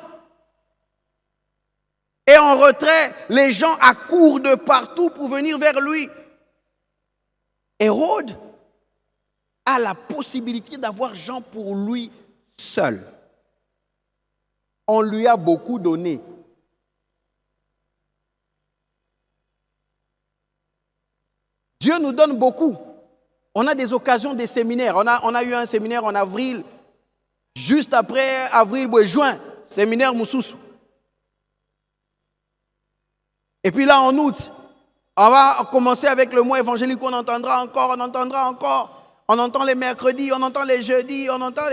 S1: Et en retrait, les gens accourent de partout pour venir vers lui. Hérode a la possibilité d'avoir Jean pour lui seul. On lui a beaucoup donné. Dieu nous donne beaucoup. On a des occasions, des séminaires. On a eu un séminaire en avril, juste après avril ou juin, séminaire Moussoussou. Et puis là, en août, on va commencer avec le mois évangélique, on entendra encore. On entend les mercredis, on entend les jeudis, on entend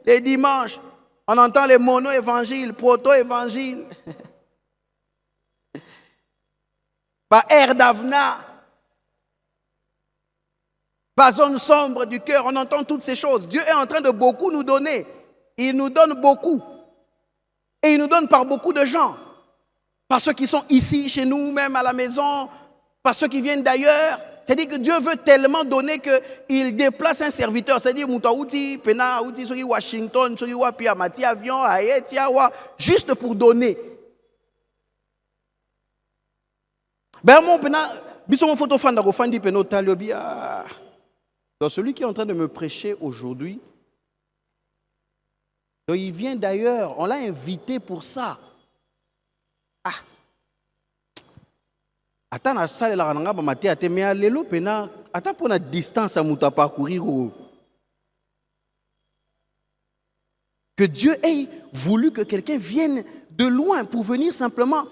S1: les dimanches. On entend les mono-évangiles, proto-évangiles. Air d'Avna. Zone sombre du cœur, on entend toutes ces choses. Dieu est en train de beaucoup nous donner. Il nous donne beaucoup. Et il nous donne par beaucoup de gens. Par ceux qui sont ici, chez nous, même à la maison, par ceux qui viennent d'ailleurs. C'est-à-dire que Dieu veut tellement donner qu'il déplace un serviteur. C'est-à-dire, Moutaouti, Pena, Outi, sur Washington, sur Piamati, avion, Haïti, juste pour donner. Ben, mon Pena, Bisson photo fan d'Agofandi, Peno, Talibia. Donc, celui qui est en train de me prêcher aujourd'hui, il vient d'ailleurs, on l'a invité pour ça. Attends, la salle la rananga bamate ate mais lelo pena attends pour la distance à muta parcourir. Que Dieu ait voulu que quelqu'un vienne de loin pour venir simplement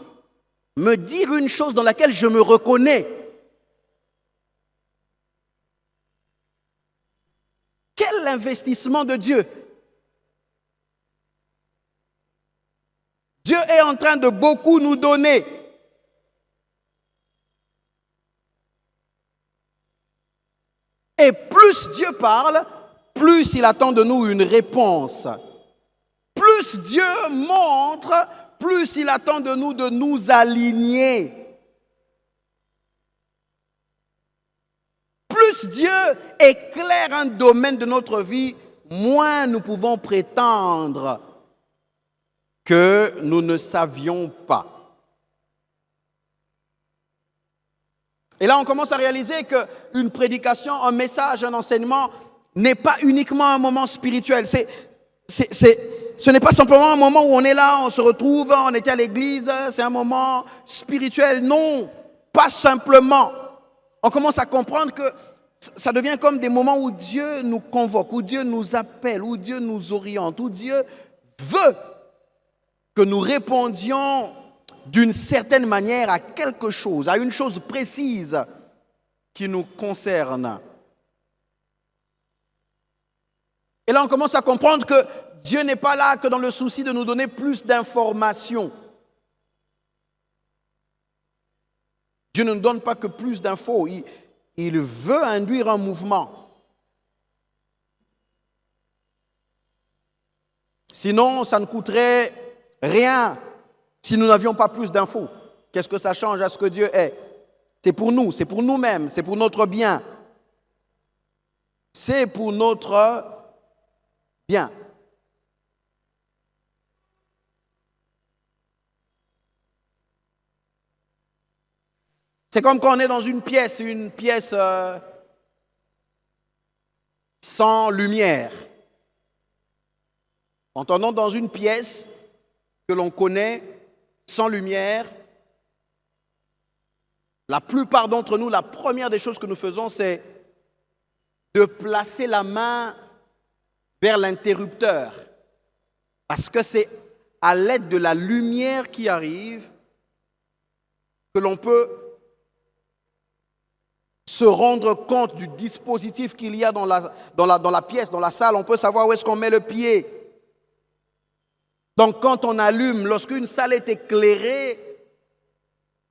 S1: me dire une chose dans laquelle je me reconnais. Quel investissement de Dieu! Dieu est en train de beaucoup nous donner. Et plus Dieu parle, plus il attend de nous une réponse. Plus Dieu montre, plus il attend de nous aligner. Plus Dieu éclaire un domaine de notre vie, moins nous pouvons prétendre que nous ne savions pas. Et là, on commence à réaliser qu'une prédication, un message, un enseignement n'est pas uniquement un moment spirituel. Ce n'est pas simplement un moment où on est là, on se retrouve, on était à l'église, c'est un moment spirituel. Non, pas simplement. On commence à comprendre que ça devient comme des moments où Dieu nous convoque, où Dieu nous appelle, où Dieu nous oriente, où Dieu veut que nous répondions d'une certaine manière à quelque chose, à une chose précise qui nous concerne. Et là, on commence à comprendre que Dieu n'est pas là que dans le souci de nous donner plus d'informations. Dieu ne nous donne pas que plus d'infos, il veut induire un mouvement. Sinon, ça ne coûterait rien. Si nous n'avions pas plus d'infos, qu'est-ce que ça change à ce que Dieu est? C'est pour nous, c'est pour nous-mêmes, c'est pour notre bien. C'est pour notre bien. C'est comme quand on est dans une pièce sans lumière. Quand on entre dans une pièce que l'on connaît, sans lumière, la plupart d'entre nous, la première des choses que nous faisons, c'est de placer la main vers l'interrupteur. Parce que c'est à l'aide de la lumière qui arrive que l'on peut se rendre compte du dispositif qu'il y a dans la pièce, dans la salle. On peut savoir où est-ce qu'on met le pied. Donc quand on allume, lorsqu'une salle est éclairée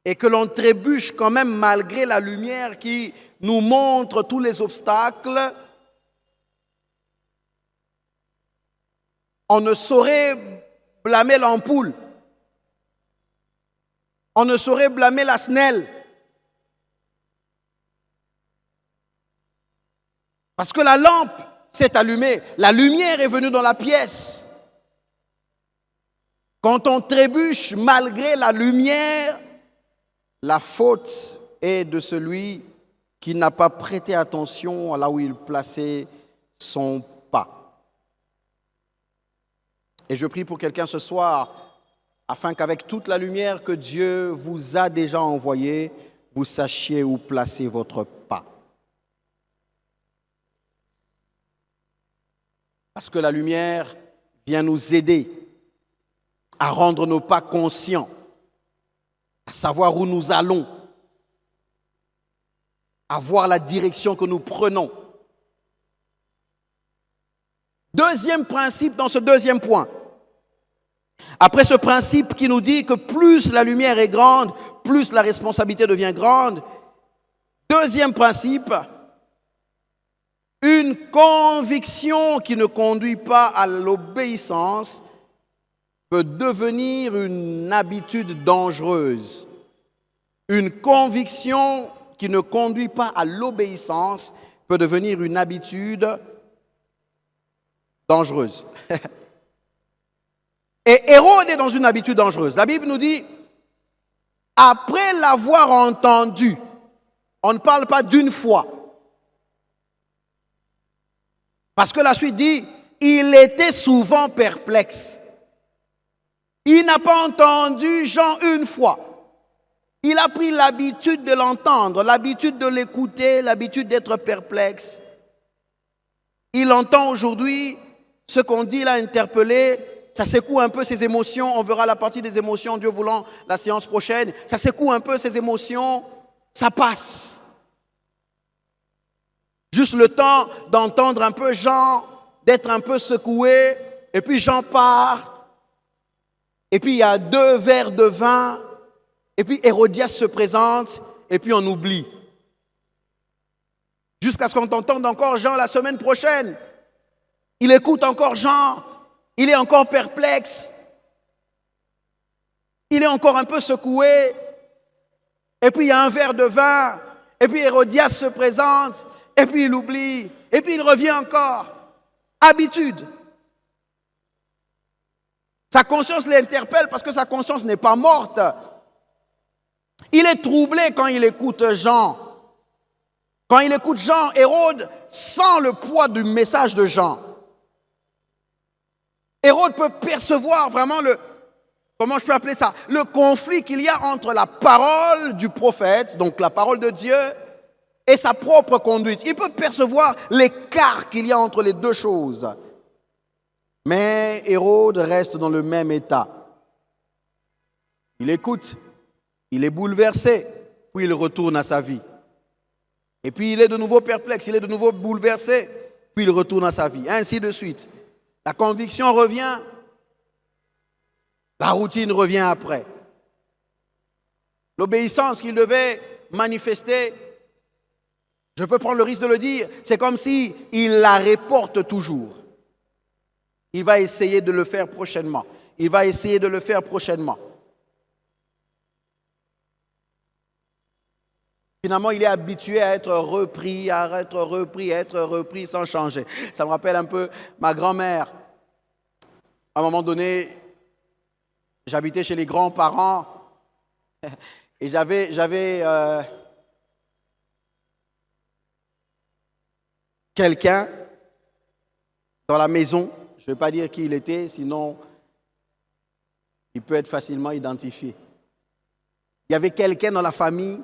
S1: et que l'on trébuche quand même malgré la lumière qui nous montre tous les obstacles, on ne saurait blâmer l'ampoule. On ne saurait blâmer la snelle. Parce que la lampe s'est allumée, la lumière est venue dans la pièce. Quand on trébuche malgré la lumière, la faute est de celui qui n'a pas prêté attention à là où il plaçait son pas. Et je prie pour quelqu'un ce soir, afin qu'avec toute la lumière que Dieu vous a déjà envoyée, vous sachiez où placer votre pas. Parce que la lumière vient nous aider à rendre nos pas conscients, à savoir où nous allons, à voir la direction que nous prenons. Deuxième principe dans ce deuxième point. Après ce principe qui nous dit que plus la lumière est grande, plus la responsabilité devient grande. Deuxième principe, une conviction qui ne conduit pas à l'obéissance peut devenir une habitude dangereuse. Une conviction qui ne conduit pas à l'obéissance peut devenir une habitude dangereuse. Et Hérode est dans une habitude dangereuse. La Bible nous dit, après l'avoir entendu, on ne parle pas d'une fois. Parce que la suite dit, il était souvent perplexe. Il n'a pas entendu Jean une fois. Il a pris l'habitude de l'entendre, l'habitude de l'écouter, l'habitude d'être perplexe. Il entend aujourd'hui ce qu'on dit, l'a interpellé. Ça secoue un peu ses émotions. On verra la partie des émotions, Dieu voulant, la séance prochaine. Ça secoue un peu ses émotions. Ça passe. Juste le temps d'entendre un peu Jean, d'être un peu secoué. Et puis Jean part. Et puis il y a 2 verres de vin. Et puis Hérodias se présente. Et puis on oublie. Jusqu'à ce qu'on entende encore Jean la semaine prochaine. Il écoute encore Jean. Il est encore perplexe. Il est encore un peu secoué. Et puis il y a un verre de vin. Et puis Hérodias se présente. Et puis il oublie. Et puis il revient encore. Habitude. Sa conscience l'interpelle parce que sa conscience n'est pas morte. Il est troublé quand il écoute Jean. Quand il écoute Jean, Hérode sent le poids du message de Jean. Hérode peut percevoir vraiment comment je peux appeler ça, le conflit qu'il y a entre la parole du prophète, donc la parole de Dieu, et sa propre conduite. Il peut percevoir l'écart qu'il y a entre les deux choses. Mais Hérode reste dans le même état. Il écoute, il est bouleversé, puis il retourne à sa vie. Et puis il est de nouveau perplexe, il est de nouveau bouleversé, puis il retourne à sa vie. Ainsi de suite. La conviction revient, la routine revient après. L'obéissance qu'il devait manifester, je peux prendre le risque de le dire, c'est comme si il la reporte toujours. Il va essayer de le faire prochainement. Il va essayer de le faire prochainement. Finalement, il est habitué à être repris, à être repris sans changer. Ça me rappelle un peu ma grand-mère. À un moment donné, j'habitais chez les grands-parents et j'avais quelqu'un dans la maison. Je ne vais pas dire qui il était, sinon il peut être facilement identifié. Il y avait quelqu'un dans la famille.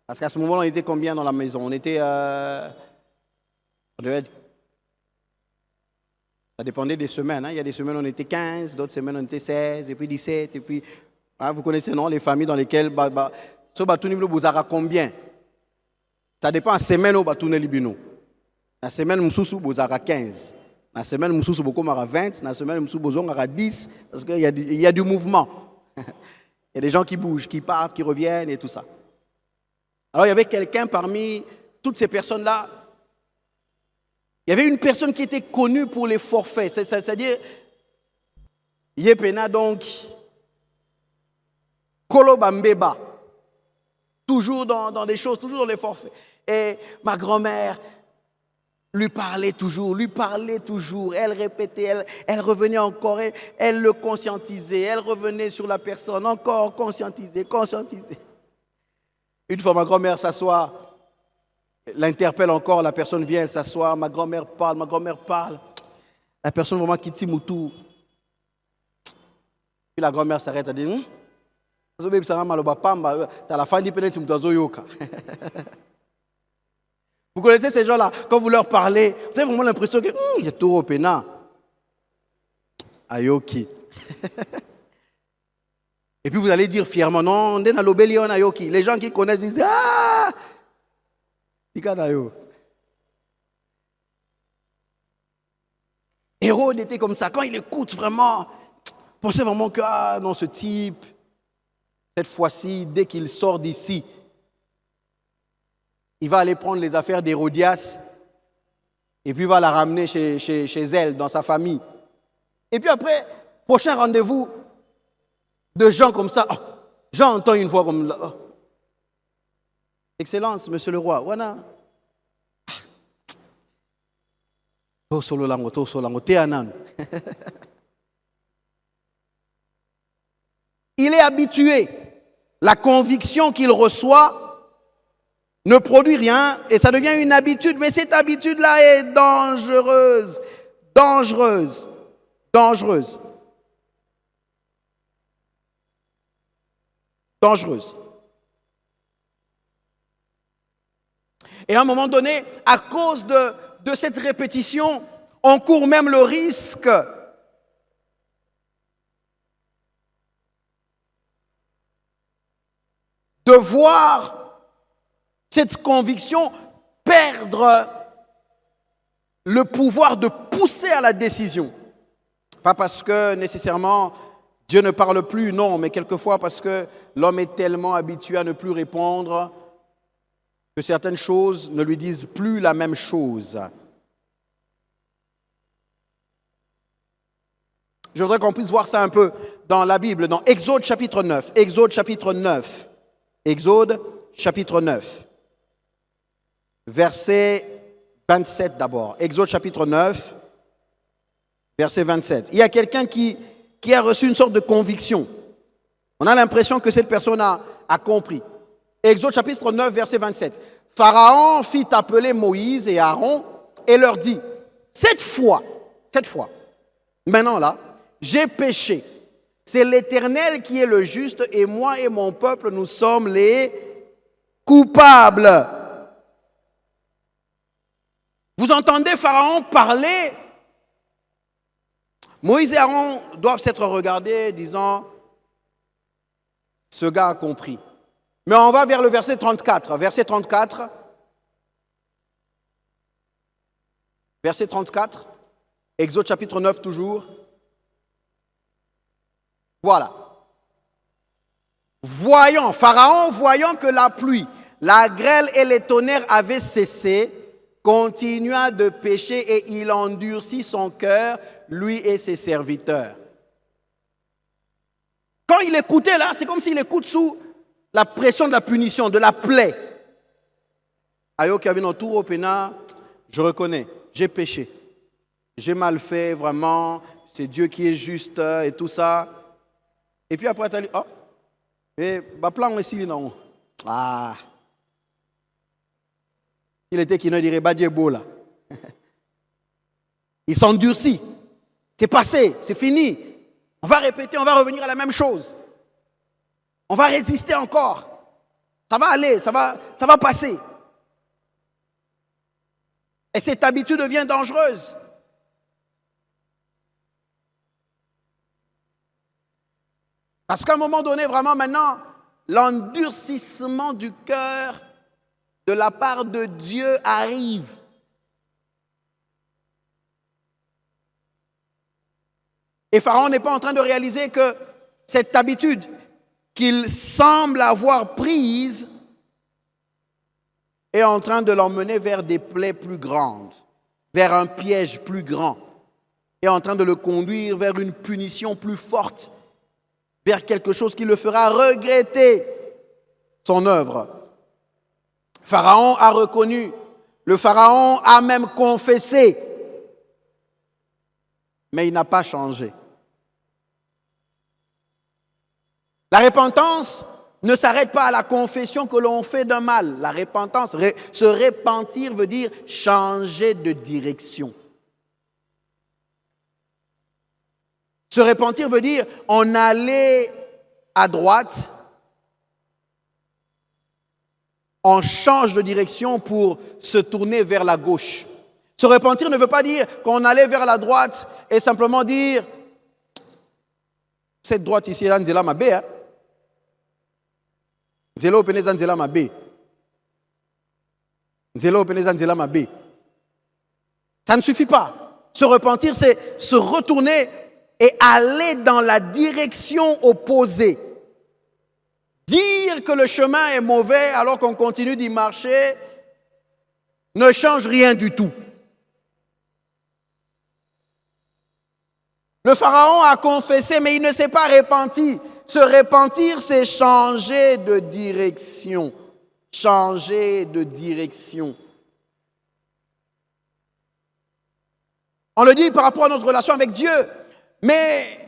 S1: Parce qu'à ce moment-là, on était combien dans la maison? On était... ça dépendait des semaines. Il y a des semaines, on était 15, d'autres semaines, on était 16, et puis 17, et puis... vous connaissez, non? Les familles dans lesquelles... Ce batouni, vous avez combien? Ça dépend. La semaine, où batouni libino. La semaine, vous avez 15. La semaine, vous avez 20. La semaine, vous avez 10. Parce qu'il y a du mouvement. Il y a des gens qui bougent, qui partent, qui reviennent, et tout ça. Alors, il y avait quelqu'un parmi toutes ces personnes-là. Il y avait une personne qui était connue pour les forfaits. C'est-à-dire, Yepena, donc, Kolobambeba. Toujours dans des choses, toujours dans les forfaits. Et ma grand-mère, lui parlait toujours. Elle répétait, elle revenait encore, elle le conscientisait, elle revenait sur la personne, encore conscientiser. Une fois, ma grand-mère s'assoit, l'interpelle encore, la personne vient, elle s'assoit, ma grand-mère parle. La personne vraiment qui tire Moutou. Puis la grand-mère s'arrête, elle dit, t'as la fin du pénètre, Vous connaissez ces gens-là, quand vous leur parlez, vous avez vraiment l'impression que il y a tout au pénal. Ayoki. Et puis vous allez dire fièrement, non, on est dans l'obélion Ayoki. Les gens qui connaissent disent, ah, Hérode était comme ça. Quand il écoute vraiment, pensez vraiment que, ah non, ce type, cette fois-ci, dès qu'il sort d'ici, il va aller prendre les affaires d'Hérodias et puis il va la ramener chez elle, dans sa famille. Et puis après, prochain rendez-vous de gens comme ça. Oh, j'entends une voix comme là. Oh. Excellence, monsieur le roi. Wana. Il est habitué. La conviction qu'il reçoit ne produit rien et ça devient une habitude. Mais cette habitude-là est dangereuse. Et à un moment donné, à cause de cette répétition, on court même le risque de voir cette conviction perdre le pouvoir de pousser à la décision. Pas parce que nécessairement Dieu ne parle plus, non, mais quelquefois parce que l'homme est tellement habitué à ne plus répondre que certaines choses ne lui disent plus la même chose. Je voudrais qu'on puisse voir ça un peu dans la Bible, dans Exode chapitre 9. Exode chapitre 9. Verset 27 d'abord. Exode chapitre 9, verset 27. Il y a quelqu'un qui a reçu une sorte de conviction. On a l'impression que cette personne a compris. Exode chapitre 9, verset 27. Pharaon fit appeler Moïse et Aaron et leur dit, cette fois, maintenant là, j'ai péché. C'est l'Éternel qui est le juste et moi et mon peuple, nous sommes les coupables. Vous entendez Pharaon parler? Moïse et Aaron doivent s'être regardés disant, ce gars a compris. Mais on va vers le verset 34. Verset 34. Verset 34. Exode chapitre 9 toujours. Voilà. Pharaon voyant que la pluie, la grêle et les tonnerres avaient cessé, continua de pécher et il endurcit son cœur, lui et ses serviteurs. Quand il écoutait là, c'est comme s'il écoute sous la pression de la punition, de la plaie. Je reconnais, j'ai péché. J'ai mal fait, vraiment. C'est Dieu qui est juste et tout ça. Et puis après, tu as dit, oh, et plan ici, non. Ah. Il était qui ne dirait pas Dieu beau là. Il s'endurcit. C'est passé, c'est fini. On va répéter, on va revenir à la même chose. On va résister encore. Ça va aller, ça va passer. Et cette habitude devient dangereuse. Parce qu'à un moment donné, vraiment maintenant, l'endurcissement du cœur de la part de Dieu arrive. Et Pharaon n'est pas en train de réaliser que cette habitude qu'il semble avoir prise est en train de l'emmener vers des plaies plus grandes, vers un piège plus grand, est en train de le conduire vers une punition plus forte, vers quelque chose qui le fera regretter son œuvre. Pharaon a reconnu Le Pharaon a même confessé, mais il n'a pas changé. La repentance ne s'arrête pas à la confession que l'on fait d'un mal. La repentance, se repentir veut dire changer de direction. Se repentir veut dire on allait à droite, on change de direction pour se tourner vers la gauche. Se repentir ne veut pas dire qu'on allait vers la droite et simplement dire cette droite ici, là, nzela mabe, hein. Nzela openeza nzela mabe. Nzela openeza nzela mabe. Ça ne suffit pas. Se repentir, c'est se retourner et aller dans la direction opposée. Dire que le chemin est mauvais alors qu'on continue d'y marcher ne change rien du tout. Le Pharaon a confessé, mais il ne s'est pas repenti. Se repentir, c'est changer de direction. Changer de direction. On le dit par rapport à notre relation avec Dieu. Mais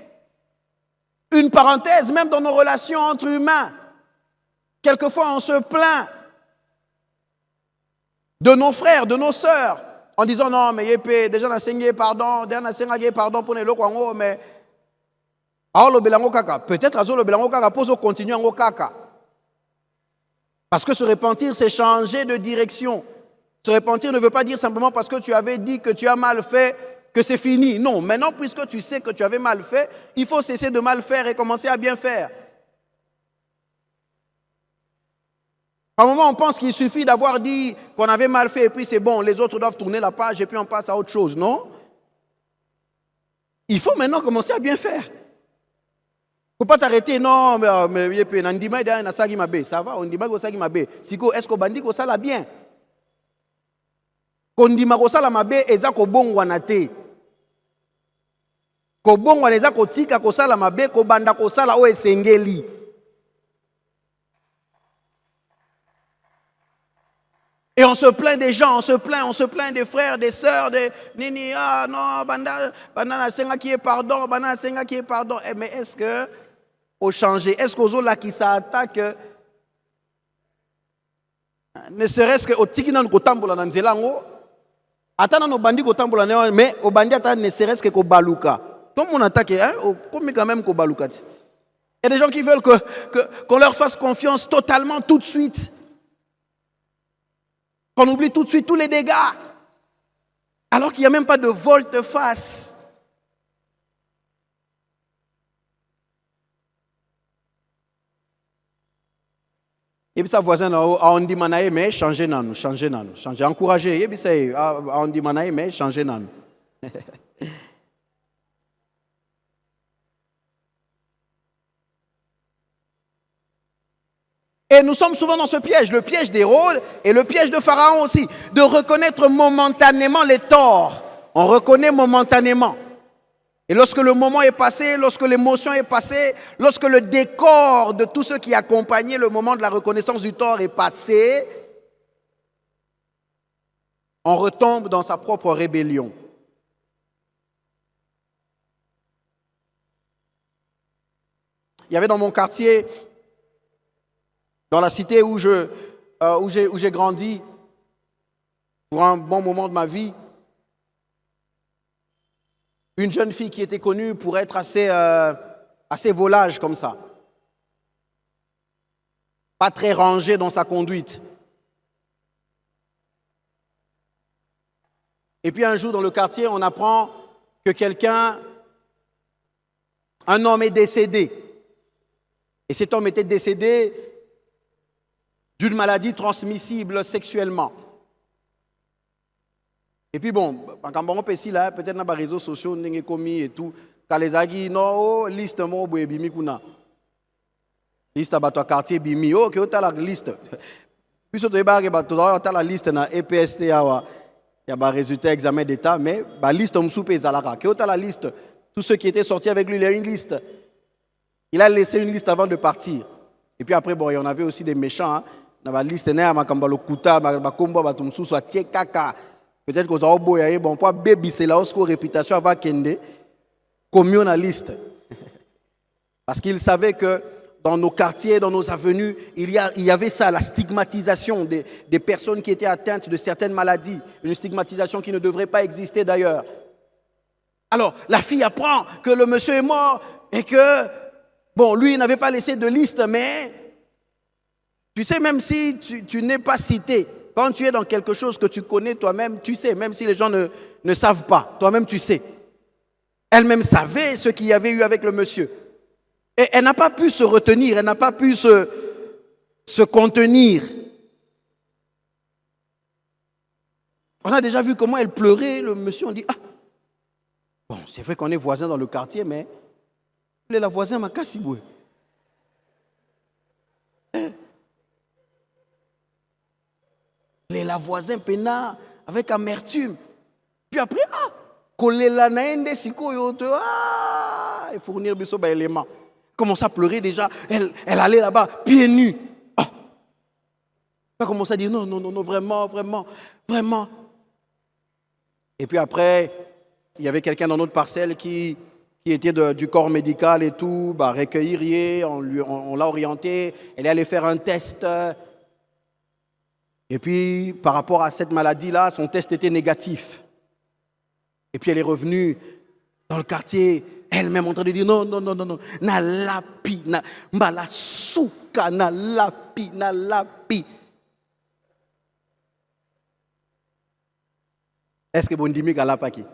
S1: une parenthèse, même dans nos relations entre humains, quelquefois on se plaint de nos frères, de nos sœurs, en disant non, mais yépé, déjà on a enseigné pardon, déjà on a enseigné pardon pour les locaux, mais peut-être à le belango kaka pour continuer en kaka. Parce que se repentir, c'est changer de direction. Se repentir ne veut pas dire simplement parce que tu avais dit que tu as mal fait que c'est fini. Non, maintenant, puisque tu sais que tu avais mal fait, il faut cesser de mal faire et commencer à bien faire. Par moment, on pense qu'il suffit d'avoir dit qu'on avait mal fait et puis c'est bon, les autres doivent tourner la page et puis on passe à autre chose. Non. Il faut maintenant commencer à bien faire. Il ne faut pas t'arrêter, non, mais ça va, on dit que Siko, est-ce qu'on bandit que ça l'a bien? Qu'on dit que ça l'a mabe, et ça qu'on bon wanate. Qu'on bon waneza ko tika ko sala mabe, ko banda ko sala o esengeli. Et on se plaint des gens, on se plaint des frères, des sœurs, des nini, ah non, banda senga qui est pardon, banda senga qui est pardon. Mais est-ce que au changer, est-ce qu'aux autres là qui s'attaquent, ne serait-ce que au tikinan ko tambola na nzela ngo, atana no bandi ko tambola ne, mais au bandi atana ne serait-ce que ko baluka. Tout le monde attaque, hein, comme quand même ko baluka. Il y a des gens qui veulent qu'on leur fasse confiance totalement tout de suite. Qu'on oublie tout de suite tous les dégâts. Alors qu'il n'y a même pas de volte-face. Et puis sa voisin on dit manaye mais changer nanou, changer encourager et puis ça on dit manaye mais changer nanou. Et nous sommes souvent dans ce piège, le piège d'Hérode et le piège de Pharaon aussi, de reconnaître momentanément les torts. On reconnaît momentanément. Et lorsque le moment est passé, lorsque l'émotion est passée, lorsque le décor de tout ce qui accompagnait le moment de la reconnaissance du tort est passé, on retombe dans sa propre rébellion. Il y avait dans mon quartier, dans la cité où j'ai grandi, pour un bon moment de ma vie, une jeune fille qui était connue pour être assez volage comme ça. Pas très rangée dans sa conduite. Et puis un jour dans le quartier, on apprend que un homme est décédé. Et cet homme était décédé d'une maladie transmissible sexuellement. Et puis bon, peut-être dans les réseaux sociaux, et tout, quand les agis, non, liste, mon bimi kuna. Liste à ton quartier bimi, oh, que tu as la liste. Puis tu as la liste dans EPST, il y a des résultats examen d'état, mais la liste, on soupe zalaka. Que tu as la liste. Tous ceux qui étaient sortis avec lui, il a une liste. Il a laissé une liste avant de partir. Et puis après, bon, il y en avait aussi des méchants. Hein. na ba liste na makamba lokuta ba kombo ba tumsusu atie kaka. Peut-être que ça boya bon pour baby c'est là où réputation va kende comme on a liste. Parce qu'il savait que dans nos quartiers, dans nos avenues, il y avait ça, la stigmatisation des personnes qui étaient atteintes de certaines maladies. Une stigmatisation qui ne devrait pas exister d'ailleurs. Alors, la fille apprend que le monsieur est mort et que, bon, lui, il n'avait pas laissé de liste, mais tu sais, même si tu n'es pas cité, quand tu es dans quelque chose que tu connais toi-même, tu sais, même si les gens ne savent pas, toi-même tu sais. Elle-même savait ce qu'il y avait eu avec le monsieur. Et elle n'a pas pu se retenir, elle n'a pas pu se contenir. On a déjà vu comment elle pleurait, le monsieur, on dit, ah, bon, c'est vrai qu'on est voisins dans le quartier, mais elle est la voisine m'a cassé. Elle est la voisine pena avec amertume. Puis après, ah, coller la naende siko yoto, ah, et fournir biso ba élément. Commence à pleurer déjà, elle allait là-bas, pieds nus. Oh. Elle commence à dire non, vraiment. Et puis après, il y avait quelqu'un dans notre parcelle qui était du corps médical et tout, bah, recueillir, on l'a orienté, elle est allée faire un test. Et puis, par rapport à cette maladie-là, son test était négatif. Et puis elle est revenue dans le quartier, elle-même en train de dire non, na lapi, na mbala souka, na lapi. Est-ce que Bondimi Galapaki?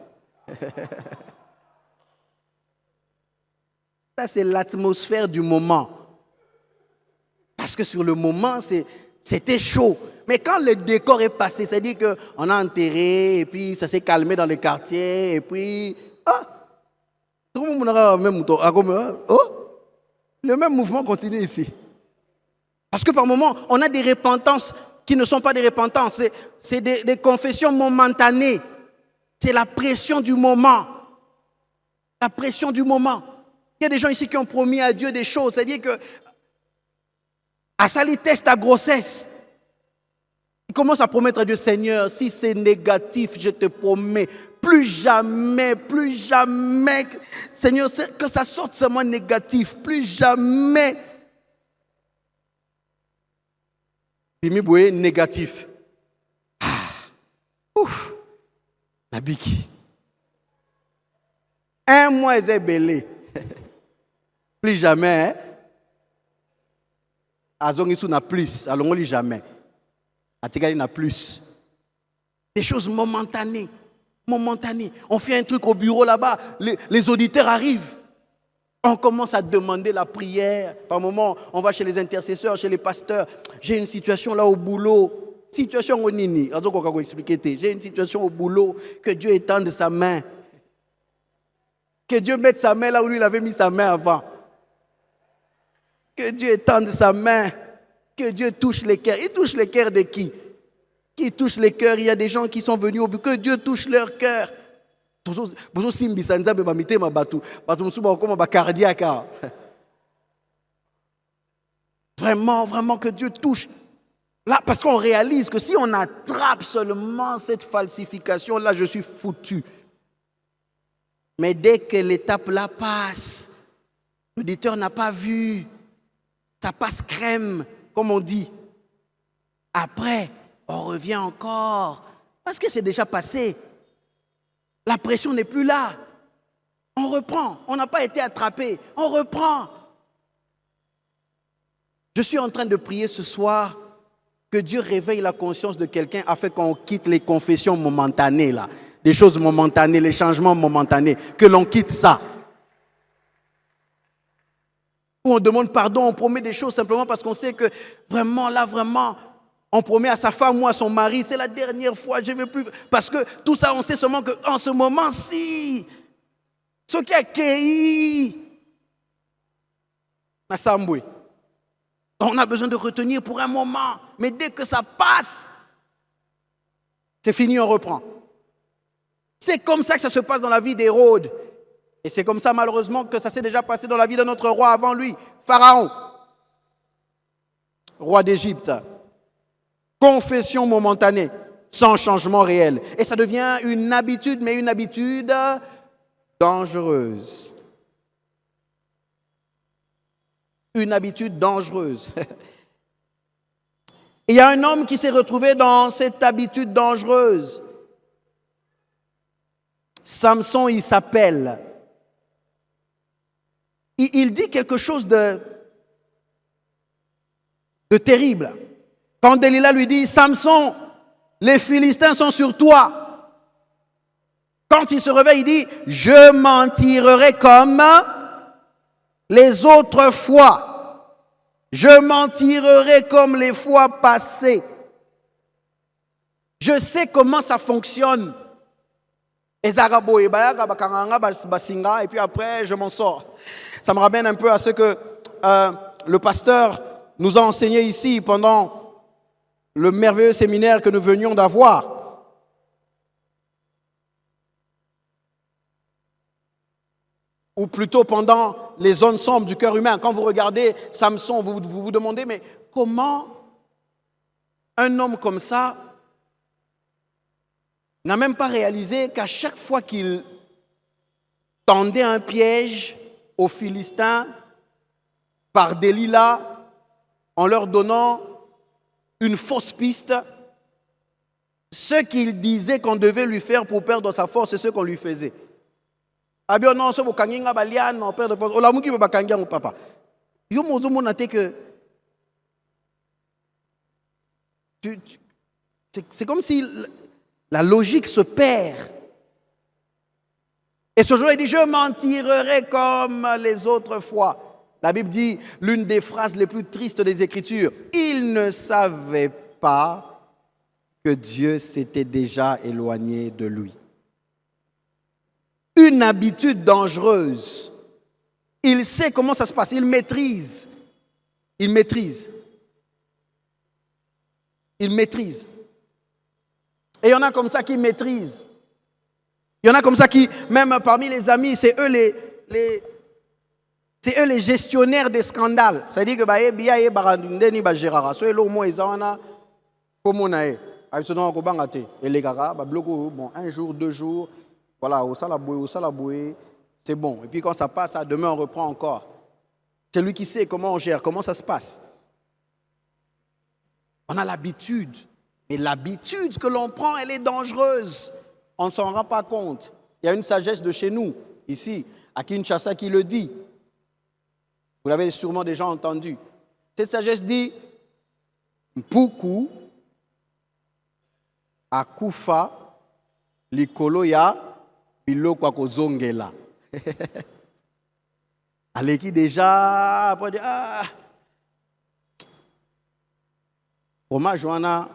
S1: Ça, c'est l'atmosphère du moment. Parce que sur le moment, c'était chaud. Mais quand le décor est passé, c'est-à-dire qu'on a enterré, et puis ça s'est calmé dans le quartier, et puis... le même mouvement continue ici. Parce que par moments, on a des repentances qui ne sont pas des repentances, c'est des confessions momentanées. C'est la pression du moment. La pression du moment. Il y a des gens ici qui ont promis à Dieu des choses. C'est-à-dire que, à ça, les tests à grossesse. Ils commencent à promettre à Dieu, Seigneur, si c'est négatif, je te promets, plus jamais, Seigneur, que ça sorte seulement négatif, plus jamais. Bimi Boué, négatif. Ouf, Nabiki. Un mois, est belé. Plus jamais, Azongisu n'a plus, alors on lit jamais. Atigali n'a plus. Des choses momentanées. On fait un truc au bureau là-bas, les auditeurs arrivent. On commence à demander la prière. Par moment, on va chez les intercesseurs, chez les pasteurs. J'ai une situation là au boulot. Situation au nini. J'ai une situation au boulot. Que Dieu étende sa main. Que Dieu mette sa main là où lui il avait mis sa main avant. Que Dieu étende sa main. Que Dieu touche les cœurs. Il touche les cœurs de qui? Qui touche les cœurs? Il y a des gens qui sont venus au but. Que Dieu touche leur cœur. Vraiment que Dieu touche. Là, parce qu'on réalise que si on attrape seulement cette falsification, là, je suis foutu. Mais dès que l'étape là passe, l'auditeur n'a pas vu, ça passe crème, comme on dit. Après, on revient encore, parce que c'est déjà passé. La pression n'est plus là. On reprend, on n'a pas été attrapé, on reprend. Je suis en train de prier ce soir que Dieu réveille la conscience de quelqu'un afin qu'on quitte les confessions momentanées, là, les choses momentanées, les changements momentanés, que l'on quitte ça. Où on demande pardon, on promet des choses simplement parce qu'on sait que vraiment, on promet à sa femme ou à son mari, c'est la dernière fois, je ne veux plus. Parce que tout ça, on sait seulement qu'en ce moment-ci, ce qui a cueilli, on a besoin de retenir pour un moment. Mais dès que ça passe, c'est fini, on reprend. C'est comme ça que ça se passe dans la vie d'Hérode. Et c'est comme ça, malheureusement, que ça s'est déjà passé dans la vie de notre roi avant lui, Pharaon, roi d'Égypte. confession momentanée, sans changement réel. Et ça devient une habitude, mais une habitude dangereuse. Une habitude dangereuse. Il y a un homme qui s'est retrouvé dans cette habitude dangereuse. Samson, il s'appelle. Il dit quelque chose de terrible. Quand Delilah lui dit, Samson, les Philistins sont sur toi. Quand il se réveille, il dit, je m'en tirerai comme les autres fois. Je m'en tirerai comme les fois passées. Je sais comment ça fonctionne. Et puis après, je m'en sors. Ça me ramène un peu à ce que le pasteur nous a enseigné ici pendant le merveilleux séminaire que nous venions d'avoir. Ou plutôt pendant les zones sombres du cœur humain. Quand vous regardez Samson, vous vous demandez, mais comment un homme comme ça n'a même pas réalisé qu'à chaque fois qu'il tendait un piège aux Philistins par Delilah, en leur donnant une fausse piste, ce qu'il disait qu'on devait lui faire pour perdre sa force, c'est ce qu'on lui faisait. Abio non so bokanginga balian non perdre force. Ola muki bakangia mon papa. Yo mozo monate que c'est comme si la logique se perd. Et ce jour, il dit, je m'en tirerai comme les autres fois. La Bible dit, l'une des phrases les plus tristes des Écritures, il ne savait pas que Dieu s'était déjà éloigné de lui. Une habitude dangereuse. Il sait comment ça se passe, il maîtrise. Il maîtrise. Il maîtrise. Et il y en a comme ça qui maîtrisent. Il y en a comme ça qui, même parmi les amis, c'est eux les gestionnaires des scandales. C'est-à-dire que un jour, 2 jours, voilà, au salaboué, c'est bon. Et puis quand ça passe, demain on reprend encore. C'est lui qui sait comment on gère, comment ça se passe. On a l'habitude. Et l'habitude que l'on prend, elle est dangereuse. On ne s'en rend pas compte. Il y a une sagesse de chez nous, ici, à Kinshasa, qui le dit. Vous l'avez sûrement déjà entendu. Cette sagesse dit Mpuku akufa likolo ya biloko akozongela. Aleki déjà après dire fromage wana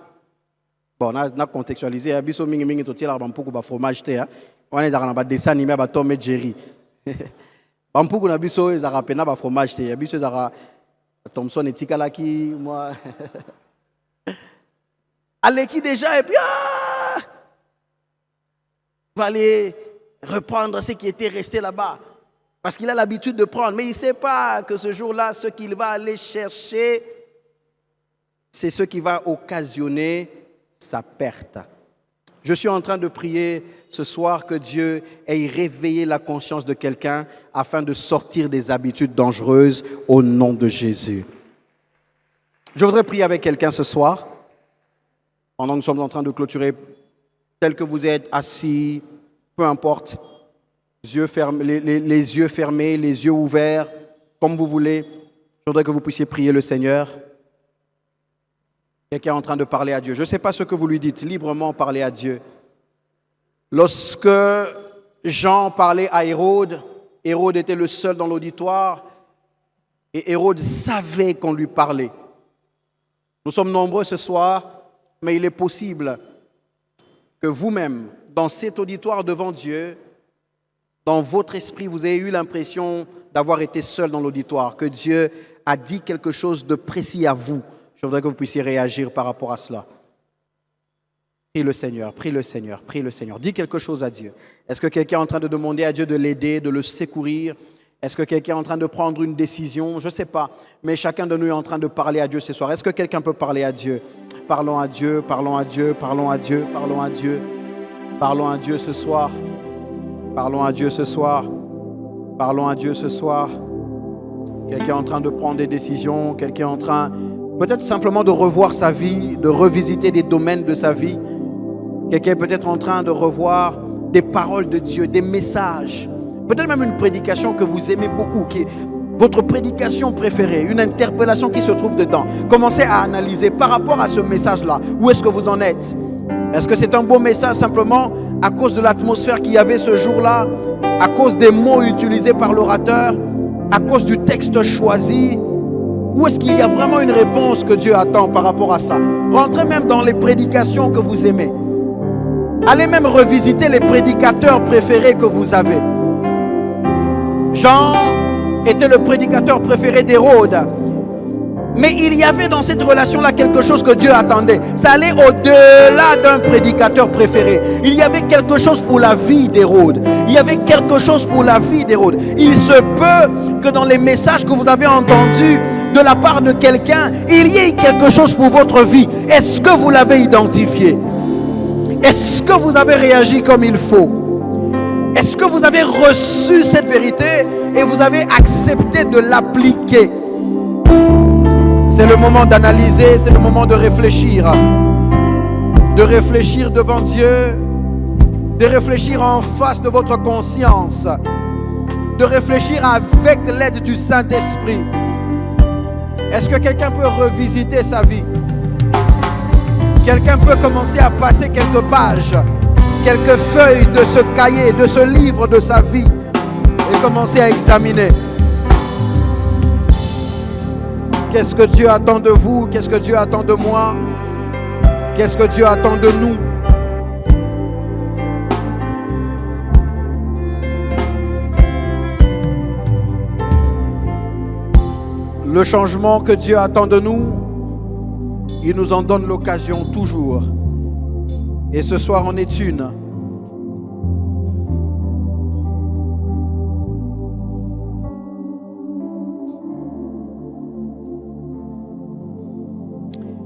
S1: bon on a contextualisé biso mingi to tiela bampuku ba fromage te on est dans ba dessin animé ba Tom et Jerry. Bampuku na biso ezaka pena ba fromage te biso ezaka Thomson etikalaki moi aleki déjà et puis va aller reprendre ce qui était resté là-bas. Parce qu'il a l'habitude de prendre. Mais il ne sait pas que ce jour-là, ce qu'il va aller chercher, c'est ce qui va occasionner sa perte. Je suis en train de prier ce soir que Dieu ait réveillé la conscience de quelqu'un afin de sortir des habitudes dangereuses au nom de Jésus. Je voudrais prier avec quelqu'un ce soir, pendant que nous sommes en train de clôturer, tel que vous êtes assis, peu importe, les yeux fermés, les yeux ouverts, comme vous voulez. Je voudrais que vous puissiez prier le Seigneur. Quelqu'un est en train de parler à Dieu. Je ne sais pas ce que vous lui dites, librement parler à Dieu. Lorsque Jean parlait à Hérode, Hérode était le seul dans l'auditoire et Hérode savait qu'on lui parlait. Nous sommes nombreux ce soir, mais il est possible que vous-même, dans cet auditoire devant Dieu, dans votre esprit, vous ayez eu l'impression d'avoir été seul dans l'auditoire, que Dieu a dit quelque chose de précis à vous. Je voudrais que vous puissiez réagir par rapport à cela. Prie le Seigneur, prie le Seigneur, prie le Seigneur. Dis quelque chose à Dieu. Est-ce que quelqu'un est en train de demander à Dieu de l'aider, de le secourir? Est-ce que quelqu'un est en train de prendre une décision? Je ne sais pas, mais chacun de nous est en train de parler à Dieu ce soir. Est-ce que quelqu'un peut parler à Dieu? Parlons à Dieu, parlons à Dieu, parlons à Dieu, parlons à Dieu. Parlons à Dieu ce soir. Parlons à Dieu ce soir. Parlons à Dieu ce soir. Quelqu'un est en train de prendre des décisions, quelqu'un est en train peut-être simplement de revoir sa vie, de revisiter des domaines de sa vie. Quelqu'un est peut-être en train de revoir des paroles de Dieu, des messages. Peut-être même une prédication que vous aimez beaucoup, qui est votre prédication préférée, une interpellation qui se trouve dedans. Commencez à analyser par rapport à ce message-là. Où est-ce que vous en êtes? Est-ce que c'est un beau message simplement à cause de l'atmosphère qu'il y avait ce jour-là, à cause des mots utilisés par l'orateur, à cause du texte choisi? Ou est-ce qu'il y a vraiment une réponse que Dieu attend par rapport à ça? Rentrez même dans les prédications que vous aimez. Allez même revisiter les prédicateurs préférés que vous avez. Jean était le prédicateur préféré d'Hérode. Mais il y avait dans cette relation-là quelque chose que Dieu attendait. Ça allait au-delà d'un prédicateur préféré. Il y avait quelque chose pour la vie d'Hérode. Il y avait quelque chose pour la vie d'Hérode. Il se peut que dans les messages que vous avez entendus de la part de quelqu'un, il y ait quelque chose pour votre vie. Est-ce que vous l'avez identifié? Est-ce que vous avez réagi comme il faut? Est-ce que vous avez reçu cette vérité et vous avez accepté de l'appliquer? C'est le moment d'analyser, c'est le moment de réfléchir. De réfléchir devant Dieu, de réfléchir en face de votre conscience, de réfléchir avec l'aide du Saint-Esprit. Est-ce que quelqu'un peut revisiter sa vie? Quelqu'un peut commencer à passer quelques pages, quelques feuilles de ce cahier, de ce livre de sa vie et commencer à examiner. Qu'est-ce que Dieu attend de vous? Qu'est-ce que Dieu attend de moi? Qu'est-ce que Dieu attend de nous? Le changement que Dieu attend de nous, il nous en donne l'occasion toujours. Et ce soir en est une.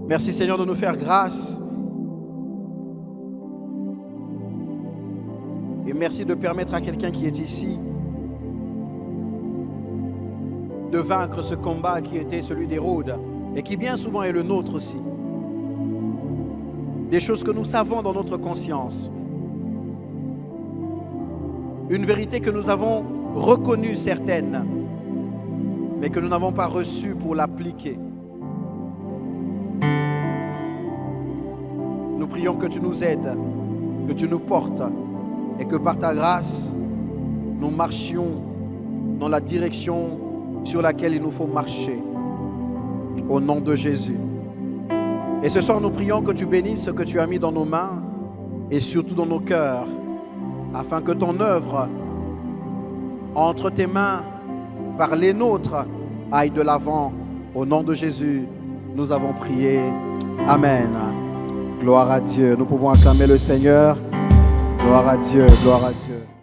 S1: Merci Seigneur de nous faire grâce. Et merci de permettre à quelqu'un qui est ici de vaincre ce combat qui était celui d'Hérode et qui bien souvent est le nôtre aussi. Des choses que nous savons dans notre conscience. Une vérité que nous avons reconnue certaine, mais que nous n'avons pas reçue pour l'appliquer. Nous prions que tu nous aides, que tu nous portes et que par ta grâce, nous marchions dans la direction sur laquelle il nous faut marcher. Au nom de Jésus. Et ce soir, nous prions que tu bénisses ce que tu as mis dans nos mains et surtout dans nos cœurs, afin que ton œuvre, entre tes mains, par les nôtres, aille de l'avant. Au nom de Jésus, nous avons prié. Amen. Gloire à Dieu. Nous pouvons acclamer le Seigneur. Gloire à Dieu, gloire à Dieu.